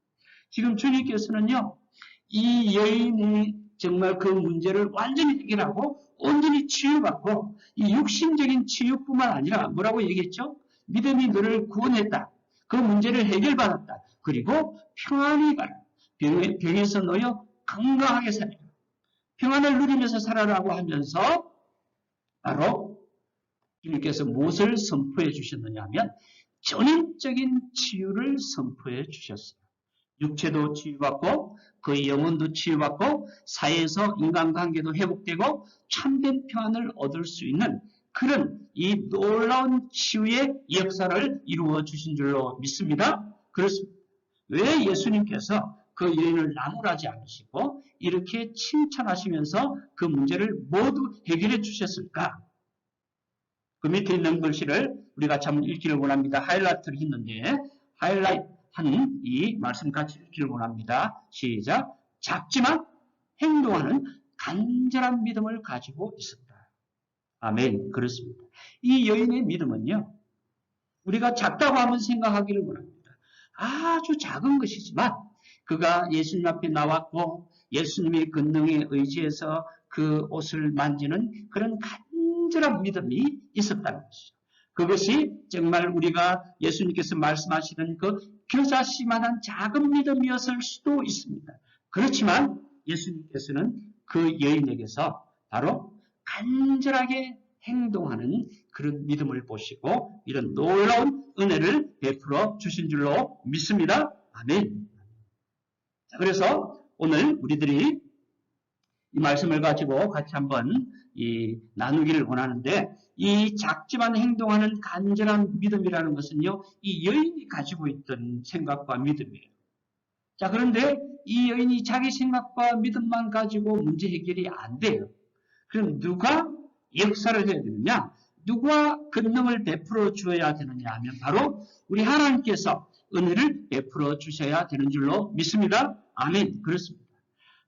지금 주님께서는요, 이 여인이 정말 그 문제를 완전히 해결하고 온전히 치유받고 이 육신적인 치유뿐만 아니라 뭐라고 얘기했죠? 믿음이 너를 구원했다. 그 문제를 해결받았다. 그리고 평안히 가라. 병에서 놓여 건강하게 살아라. 평안을 누리면서 살아라고 하면서 바로 주님께서 무엇을 선포해 주셨느냐 하면 전인적인 치유를 선포해 주셨어요. 육체도 치유받고 그의 영혼도 치유받고 사회에서 인간관계도 회복되고 참된 평안을 얻을 수 있는 그런 이 놀라운 치유의 역사를 이루어 주신 줄로 믿습니다. 그렇습니다. 왜 예수님께서 그 여인을 나무라지 않으시고 이렇게 칭찬하시면서 그 문제를 모두 해결해 주셨을까? 그 밑에 있는 글씨를 우리가 참 읽기를 원합니다. 하이라이트를 했는데 하이라이트 한 이 말씀 같이 읽기를 원합니다. 시작. 작지만 행동하는 간절한 믿음을 가지고 있었다. 아멘. 그렇습니다. 이 여인의 믿음은요. 우리가 작다고 하면 생각하기를 원합니다. 아주 작은 것이지만 그가 예수님 앞에 나왔고 예수님의 권능에 의지해서 그 옷을 만지는 그런 간절한 믿음이 있었다는 것이죠. 그것이 정말 우리가 예수님께서 말씀하시는 그 겨자씨만한 작은 믿음이었을 수도 있습니다. 그렇지만 예수님께서는 그 여인에게서 바로 간절하게 행동하는 그런 믿음을 보시고 이런 놀라운 은혜를 베풀어 주신 줄로 믿습니다. 아멘. 그래서 오늘 우리들이 이 말씀을 가지고 같이 한번 나누기를 원하는데 이 작지만 행동하는 간절한 믿음이라는 것은요. 이 여인이 가지고 있던 생각과 믿음이에요. 자, 그런데 이 여인이 자기 생각과 믿음만 가지고 문제 해결이 안 돼요. 그럼 누가 역사를 해야 되느냐? 누가 권능을 베풀어 주어야 되느냐 하면 바로 우리 하나님께서 은혜를 베풀어 주셔야 되는 줄로 믿습니다. 아멘. 그렇습니다.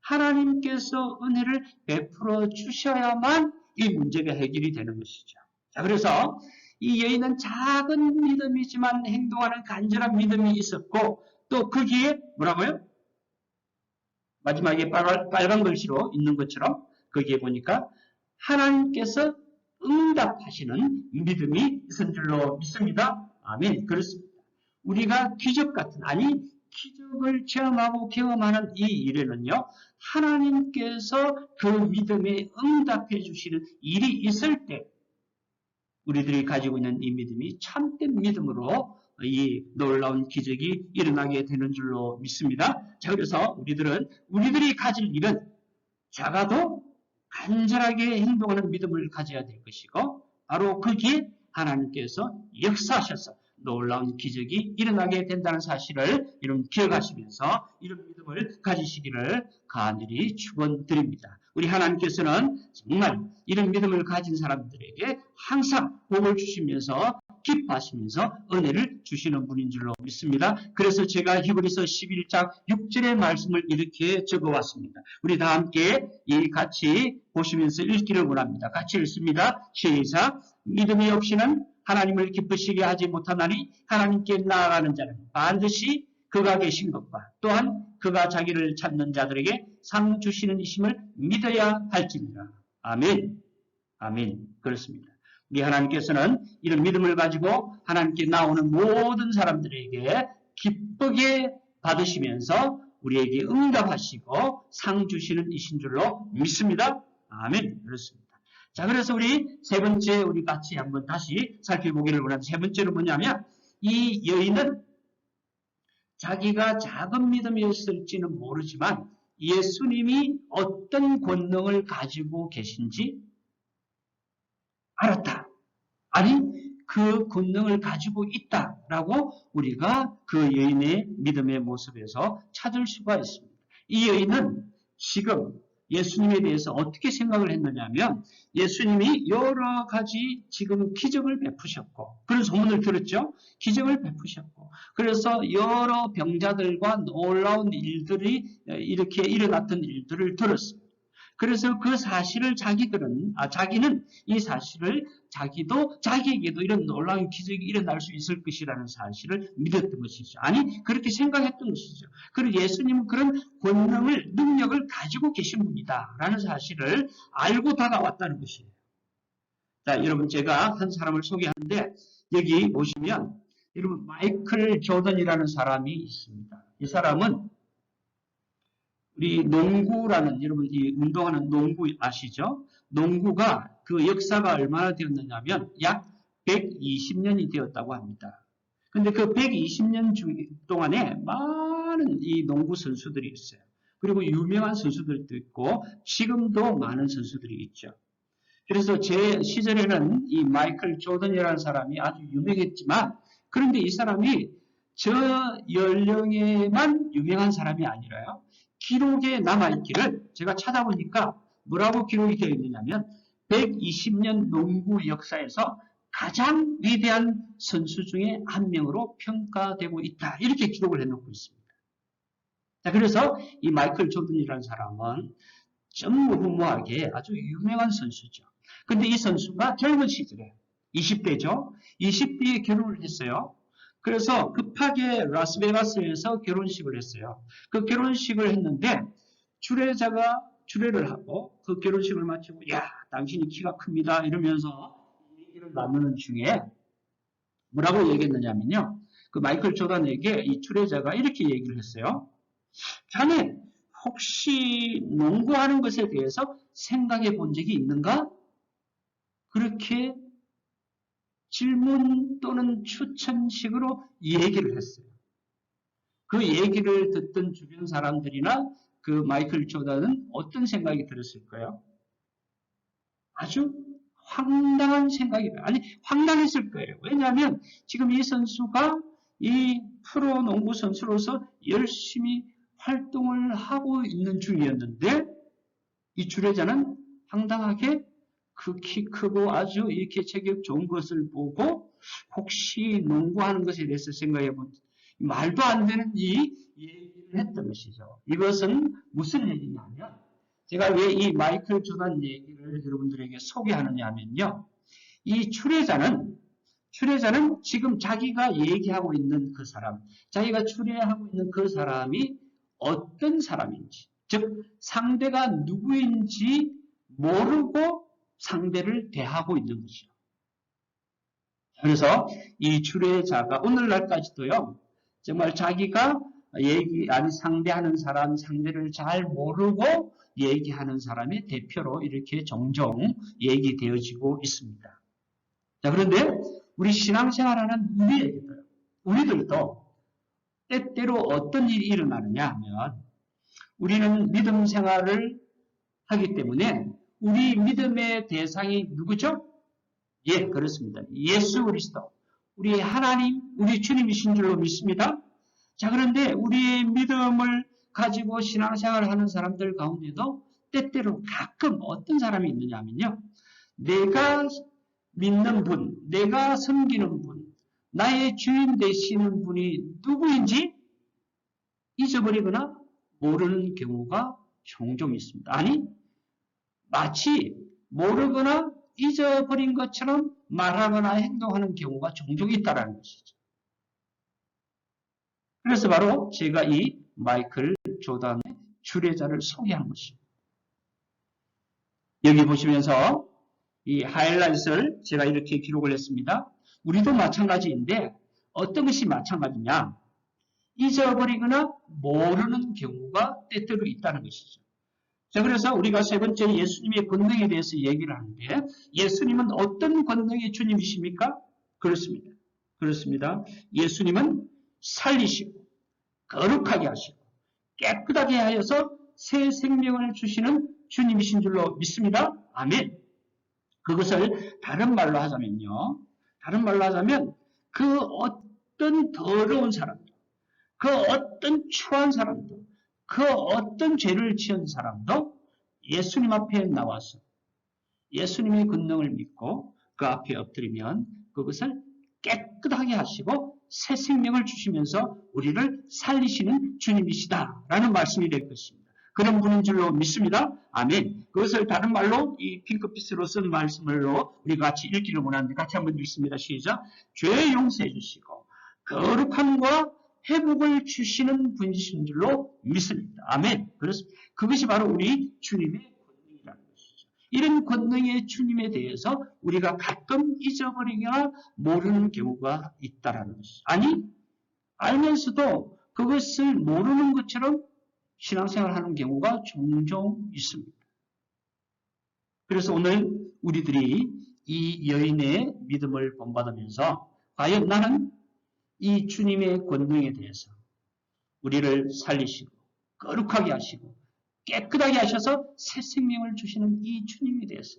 하나님께서 은혜를 베풀어 주셔야만 이 문제가 해결이 되는 것이죠. 자, 그래서 이 여인은 작은 믿음이지만 행동하는 간절한 믿음이 있었고 또 거기에 뭐라고요? 마지막에 빨간 글씨로 있는 것처럼 거기에 보니까 하나님께서 응답하시는 믿음이 있은 줄로 믿습니다. 아멘. 그렇습니다. 우리가 기적 같은 기적을 체험하고 경험하는 이 일에는요. 하나님께서 그 믿음에 응답해 주시는 일이 있을 때 우리들이 가지고 있는 이 믿음이 참된 믿음으로 이 놀라운 기적이 일어나게 되는 줄로 믿습니다. 자, 그래서 우리들이 가질 일은 작아도 간절하게 행동하는 믿음을 가져야 될 것이고 바로 거기에 하나님께서 역사하셔서 놀라운 기적이 일어나게 된다는 사실을 여러분 기억하시면서 이런 믿음을 가지시기를 간절히 축원드립니다. 우리 하나님께서는 정말 이런 믿음을 가진 사람들에게 항상 복을 주시면서 기뻐하시면서 은혜를 주시는 분인 줄로 믿습니다. 그래서 제가 히브리서 11장 6절의 말씀을 이렇게 적어왔습니다. 우리 다 함께 같이 보시면서 읽기를 원합니다. 같이 읽습니다. 시작. 믿음이 없이는 하나님을 기쁘시게 하지 못하나니 하나님께 나아가는 자는 반드시 그가 계신 것과 또한 그가 자기를 찾는 자들에게 상 주시는 이심을 믿어야 할지니라. 아멘. 아멘. 그렇습니다. 우리 하나님께서는 이런 믿음을 가지고 하나님께 나오는 모든 사람들에게 기쁘게 받으시면서 우리에게 응답하시고 상 주시는 이신 줄로 믿습니다. 아멘. 그렇습니다. 자, 그래서 우리 세 번째 우리 같이 한번 다시 살펴보기를 원하는데, 세 번째는 뭐냐면 이 여인은 자기가 작은 믿음이었을지는 모르지만 예수님이 어떤 권능을 가지고 계신지 알았다. 아니, 그 권능을 가지고 있다라고 우리가 그 여인의 믿음의 모습에서 찾을 수가 있습니다. 이 여인은 지금 예수님에 대해서 어떻게 생각을 했느냐면, 예수님이 여러 가지 지금 기적을 베푸셨고, 그런 소문을 들었죠? 기적을 베푸셨고, 그래서 여러 병자들과 놀라운 일들이 이렇게 일어났던 일들을 들었습니다. 그래서 그 사실을 자기는 이 사실을 자기에게도 이런 놀라운 기적이 일어날 수 있을 것이라는 사실을 믿었던 것이죠. 아니, 그렇게 생각했던 것이죠. 그리고 예수님은 그런 권능을, 능력을 가지고 계신 분이다 라는 사실을 알고 다가왔다는 것이에요. 자, 여러분, 제가 한 사람을 소개하는데, 여기 보시면 여러분, 마이클 조던이라는 사람이 있습니다. 이 사람은 우리 농구라는, 여러분 이 운동하는 농구 아시죠? 농구가 그 역사가 얼마나 되었느냐면 약 120년이 되었다고 합니다. 근데 그 120년 동안에 많은 이 농구 선수들이 있어요. 그리고 유명한 선수들도 있고 지금도 많은 선수들이 있죠. 그래서 제 시절에는 이 마이클 조던이라는 사람이 아주 유명했지만, 그런데 이 사람이 저 연령에만 유명한 사람이 아니라요, 기록에 남아있기를 제가 찾아보니까 뭐라고 기록이 되어 있느냐면 120년 농구 역사에서 가장 위대한 선수 중에 한 명으로 평가되고 있다. 이렇게 기록을 해놓고 있습니다. 자, 그래서 이 마이클 조던이라는 사람은 전무후무하게 아주 유명한 선수죠. 근데 이 선수가 젊은 시절에 20대죠. 20대에 결혼을 했어요. 그래서 급하게 라스베가스에서 결혼식을 했어요. 그 결혼식을 했는데 주례자가 주례를 하고 그 결혼식을 마치고, 야, 당신이 키가 큽니다 이러면서 얘기를 나누는 중에 뭐라고 얘기했느냐면요, 그 마이클 조던에게 이 주례자가 이렇게 얘기를 했어요. 자네 혹시 농구하는 것에 대해서 생각해 본 적이 있는가? 그렇게 질문 또는 추천식으로 얘기를 했어요. 그 얘기를 듣던 주변 사람들이나 그 마이클 조던은 어떤 생각이 들었을까요? 아주 황당한 생각이, 아니 황당했을 거예요. 왜냐하면 지금 이 선수가 이 프로 농구 선수로서 열심히 활동을 하고 있는 중이었는데, 이 주례자는 황당하게 그 키 크고 아주 이렇게 체격 좋은 것을 보고 혹시 농구하는 것에 대해서 생각해 본, 말도 안 되는 이 얘기를 했던 것이죠. 이것은 무슨 얘기냐면, 제가 왜 이 마이클 조던 얘기를 여러분들에게 소개하느냐 하면요, 이 주례자는 지금 자기가 얘기하고 있는 그 사람, 자기가 주례하고 있는 그 사람이 어떤 사람인지, 즉 상대가 누구인지 모르고 상대를 대하고 있는 것이죠. 그래서 이 주례자가 오늘날까지도요, 정말 자기가 상대하는 사람, 상대를 잘 모르고 얘기하는 사람의 대표로 이렇게 종종 얘기되어지고 있습니다. 자, 그런데 우리 신앙생활하는 우리들도 때때로 어떤 일이 일어나느냐 하면, 우리는 믿음 생활을 하기 때문에 우리 믿음의 대상이 누구죠? 예, 그렇습니다. 예수 그리스도, 우리 하나님, 우리 주님이신 줄로 믿습니다. 자, 그런데 우리의 믿음을 가지고 신앙생활을 하는 사람들 가운데도 때때로 가끔 어떤 사람이 있느냐 하면요, 내가 믿는 분, 내가 섬기는 분, 나의 주인 되시는 분이 누구인지 잊어버리거나 모르는 경우가 종종 있습니다. 아니, 마치 모르거나 잊어버린 것처럼 말하거나 행동하는 경우가 종종 있다는 것이죠. 그래서 바로 제가 이 마이클 조던의 주례자를 소개한 것입니다. 여기 보시면서 이 하이라이트를 제가 이렇게 기록을 했습니다. 우리도 마찬가지인데 어떤 것이 마찬가지냐? 잊어버리거나 모르는 경우가 때때로 있다는 것이죠. 자, 그래서 우리가 세 번째 예수님의 권능에 대해서 얘기를 하는데, 예수님은 어떤 권능의 주님이십니까? 그렇습니다. 그렇습니다. 예수님은 살리시고, 거룩하게 하시고, 깨끗하게 하여서 새 생명을 주시는 주님이신 줄로 믿습니다. 아멘. 그것을 다른 말로 하자면요. 다른 말로 하자면, 그 어떤 더러운 사람도, 그 어떤 추한 사람도, 그 어떤 죄를 지은 사람도 예수님 앞에 나와서 예수님의 권능을 믿고 그 앞에 엎드리면 그것을 깨끗하게 하시고 새 생명을 주시면서 우리를 살리시는 주님이시다라는 말씀이 될 것입니다. 그런 분인 줄로 믿습니다. 아멘. 그것을 다른 말로 이 핑크빛으로 쓴 말씀으로 우리가 같이 읽기를 원하는데 같이 한번 읽습니다. 시작. 죄 용서해 주시고 거룩함과 회복을 주시는 분이신 줄로 믿습니다. 아멘. 그렇습니다. 그것이 바로 우리 주님의 권능이라는 것이죠. 이런 권능의 주님에 대해서 우리가 가끔 잊어버리거나 모르는 경우가 있다라는 것이죠. 아니, 알면서도 그것을 모르는 것처럼 신앙생활을 하는 경우가 종종 있습니다. 그래서 오늘 우리들이 이 여인의 믿음을 본받으면서 과연 나는 이 주님의 권능에 대해서 우리를 살리시고 거룩하게 하시고 깨끗하게 하셔서 새 생명을 주시는 이 주님에 대해서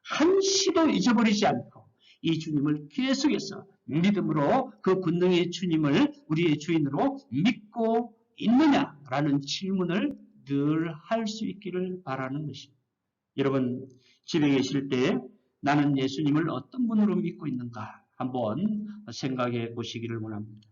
한시도 잊어버리지 않고 이 주님을 계속해서 믿음으로 그 권능의 주님을 우리의 주인으로 믿고 있느냐라는 질문을 늘 할 수 있기를 바라는 것입니다. 여러분 집에 계실 때 나는 예수님을 어떤 분으로 믿고 있는가 한번 생각해 보시기를 원합니다.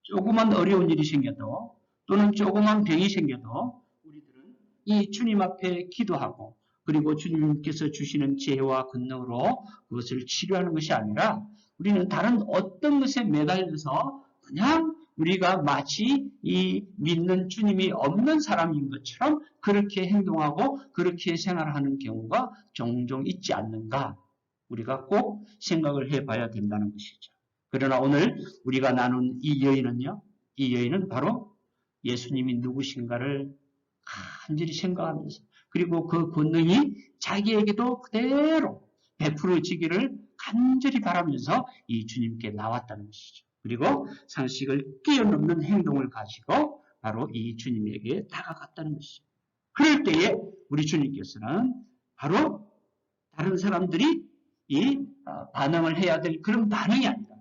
조그만 어려운 일이 생겨도 또는 조그만 병이 생겨도 우리들은 이 주님 앞에 기도하고 그리고 주님께서 주시는 지혜와 권능으로 그것을 치료하는 것이 아니라 우리는 다른 어떤 것에 매달려서 그냥 우리가 마치 이 믿는 주님이 없는 사람인 것처럼 그렇게 행동하고 그렇게 생활하는 경우가 종종 있지 않는가 우리가 꼭 생각을 해봐야 된다는 것이죠. 그러나 오늘 우리가 나눈 이 여인은요, 이 여인은 바로 예수님이 누구신가를 간절히 생각하면서 그리고 그 권능이 자기에게도 그대로 베풀어지기를 간절히 바라면서 이 주님께 나왔다는 것이죠. 그리고 상식을 뛰어넘는 행동을 가지고 바로 이 주님에게 다가갔다는 것이죠. 그럴 때에 우리 주님께서는 바로 다른 사람들이 이 반응을 해야 될 그런 반응이 아니라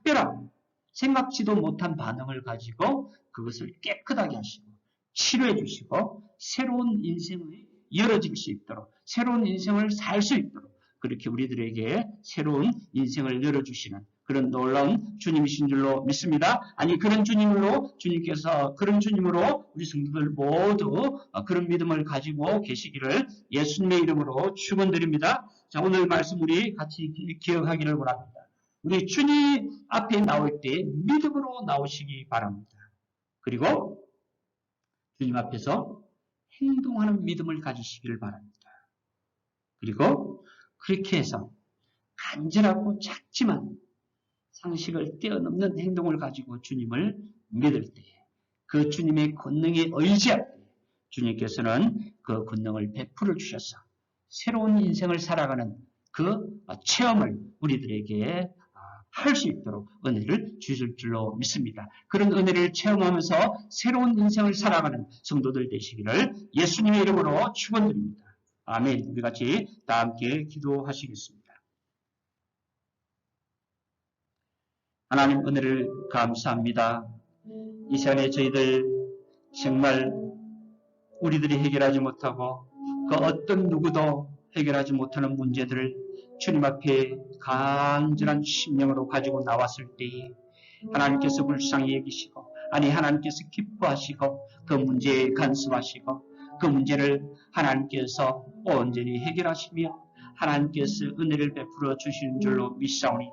특별한 생각지도 못한 반응을 가지고 그것을 깨끗하게 하시고 치료해 주시고 새로운 인생이 열어질 수 있도록 새로운 인생을 살 수 있도록 그렇게 우리들에게 새로운 인생을 열어주시는 그런 놀라운 주님이신 줄로 믿습니다. 아니 그런 주님으로 주님께서 그런 주님으로 우리 성도들 모두 그런 믿음을 가지고 계시기를 예수님의 이름으로 축원드립니다. 자 오늘 말씀 우리 같이 기억하기를 원합니다. 우리 주님 앞에 나올 때 믿음으로 나오시기 바랍니다. 그리고 주님 앞에서 행동하는 믿음을 가지시기를 바랍니다. 그리고 그렇게 해서 간절하고 작지만 상식을 뛰어넘는 행동을 가지고 주님을 믿을 때, 그 주님의 권능에 의지할 때 주님께서는 그 권능을 베풀어 주셔서 새로운 인생을 살아가는 그 체험을 우리들에게 할 수 있도록 은혜를 주실 줄로 믿습니다. 그런 은혜를 체험하면서 새로운 인생을 살아가는 성도들 되시기를 예수님의 이름으로 축원드립니다. 아멘. 우리 같이 다 함께 기도하시겠습니다. 하나님 은혜를 감사합니다. 이 시간에 저희들 정말 우리들이 해결하지 못하고 그 어떤 누구도 해결하지 못하는 문제들을 주님 앞에 간절한 심령으로 가지고 나왔을 때에 하나님께서 불쌍히 여기시고 아니 하나님께서 기뻐하시고 그 문제에 간섭하시고 그 문제를 하나님께서 온전히 해결하시며 하나님께서 은혜를 베풀어 주시는 줄로 믿사오니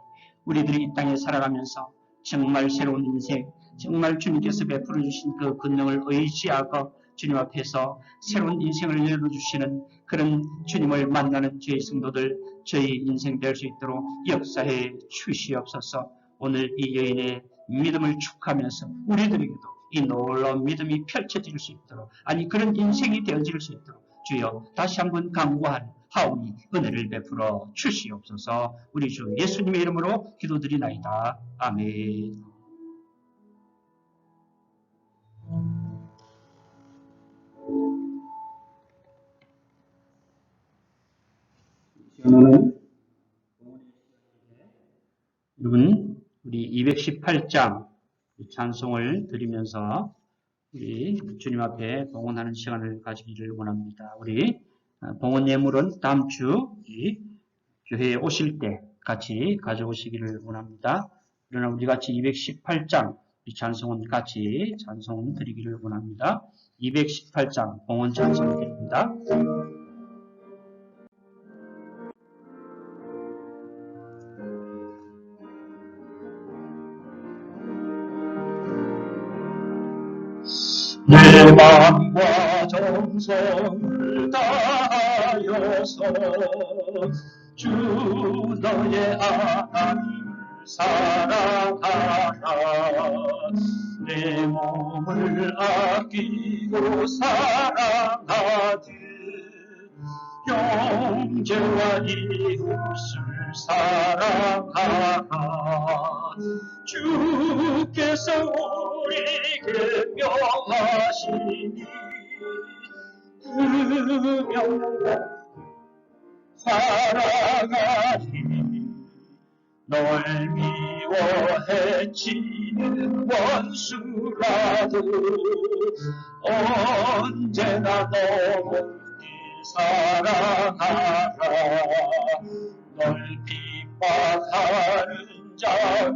우리들이 이 땅에 살아가면서 정말 새로운 인생 정말 주님께서 베풀어 주신 그 권능을 의지하고 주님 앞에서 새로운 인생을 열어주시는 그런 주님을 만나는 저희 성도들 저희 인생 될 수 있도록 역사해 주시옵소서. 오늘 이 여인의 믿음을 축하하면서 우리들에게도 이 놀라운 믿음이 펼쳐질 수 있도록, 아니 그런 인생이 되어질 수 있도록 주여 다시 한번 간구하오니 은혜를 베풀어 주시옵소서. 우리 주 예수님의 이름으로 기도드리나이다. 아멘. 오늘은 여러분 우리 218장 찬송을 드리면서 우리 주님 앞에 봉헌하는 시간을 가지기를 원합니다. 우리 봉헌 예물은 다음 주 교회에 오실 때 같이 가져오시기를 원합니다. 그러나 우리 같이 218장 찬송은 같이 찬송 드리기를 원합니다. 218장 봉헌 찬송 드립니다. 내 마음과 정성을 다하여서 주 너의 하나님을 사랑하라. 내 몸을 아끼고 사랑하듯 형제와 이웃을 사랑하라. 주께서 우리에게 명하시니 그 명을 사랑하니 널 미워 해치는 원수라도 언제나 너 사랑하라. 널 핍박하는 자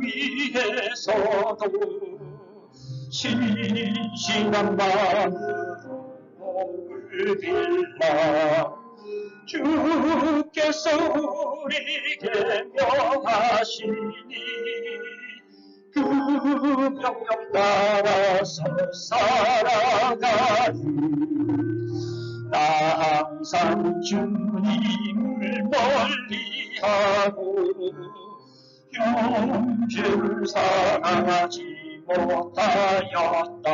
위에서도 신실한 마음으로 복을 빌라. 주께서 우리에게 명하시니 그 명령 따라서 살아가리. 나 항상 주님을 멀리하고 형제를 사랑하지 못하였다.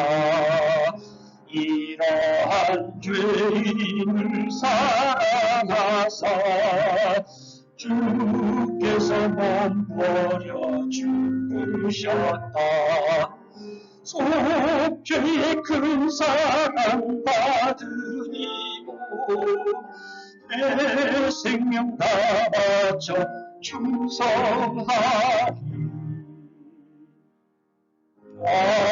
이러한 죄인을 사랑하사 주께서 몸 버려 죽으셨다. 속죄의 큰 사랑 받으니고 내 생명 다 바쳐 충성하리. 아멘.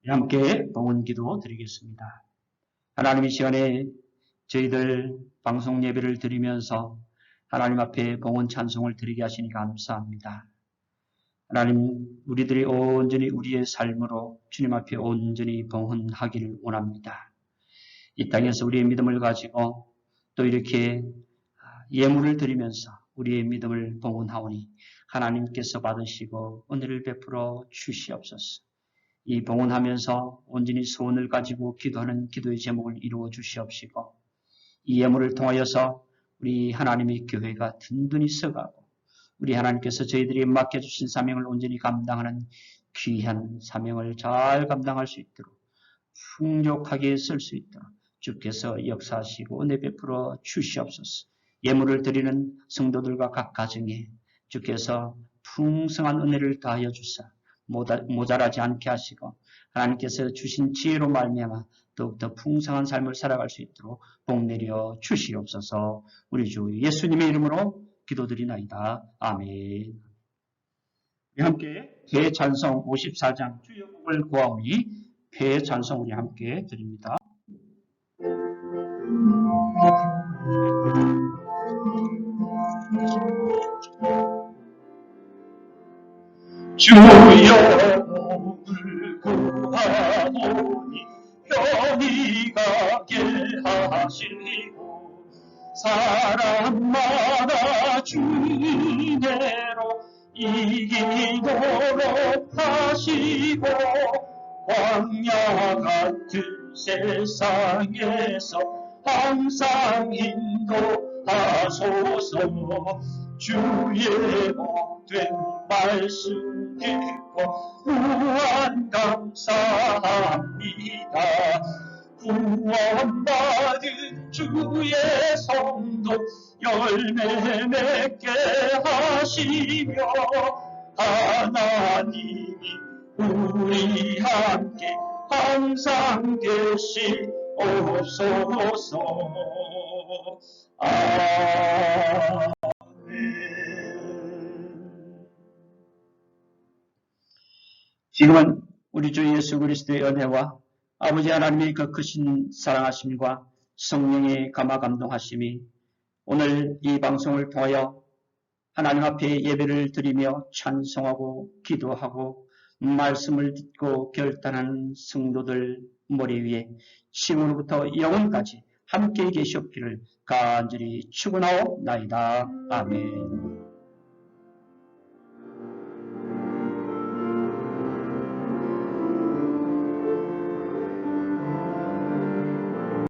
함께 봉헌 기도 드리겠습니다. 하나님 이 시간에 저희들 방송 예배를 드리면서 하나님 앞에 봉헌 찬송을 드리게 하시니 감사합니다. 하나님 우리들이 온전히 우리의 삶으로 주님 앞에 온전히 봉헌하기를 원합니다. 이 땅에서 우리의 믿음을 가지고 또 이렇게 예물을 드리면서 우리의 믿음을 봉헌하오니 하나님께서 받으시고 은혜를 베풀어 주시옵소서. 이 봉헌하면서 온전히 소원을 가지고 기도하는 기도의 제목을 이루어 주시옵시고 이 예물을 통하여서 우리 하나님의 교회가 든든히 서가고 우리 하나님께서 저희들이 맡겨주신 사명을 온전히 감당하는 귀한 사명을 잘 감당할 수 있도록 풍족하게 쓸 수 있도록 주께서 역사하시고 은혜 베풀어 주시옵소서. 예물을 드리는 성도들과 각 가정에 주께서 풍성한 은혜를 다하여 주사 모자라지 않게 하시고 하나님께서 주신 지혜로 말미암아 더욱더 풍성한 삶을 살아갈 수 있도록 복 내려 주시옵소서. 우리 주 예수님의 이름으로 기도드리나이다. 아멘. 우리 함께 대찬송 54장 주의 복을 구하오니 대찬송 우리 함께 드립니다. 주여 복을 구하오니 편히 가게 하시고 사람마다 주인대로 이기도록 하시고 광야 같은 세상에서 항상 하소서. 주의 복된 말씀 듣고 무한 감사합니다. 구원받은 주의 성도 열매 맺게 하시며 하나님이 우리 함께 항상 계시옵소서. 아멘. 지금은 우리 주 예수 그리스도의 은혜와 아버지 하나님의 그 크신 사랑하심과 성령의 감화 감동하심이 오늘 이 방송을 통하여 하나님 앞에 예배를 드리며 찬송하고 기도하고 말씀을 듣고 결단하는 성도들 머리 위에 지금부터 영원까지 함께 계시옵기를 간절히 축원하옵나이다. 아멘.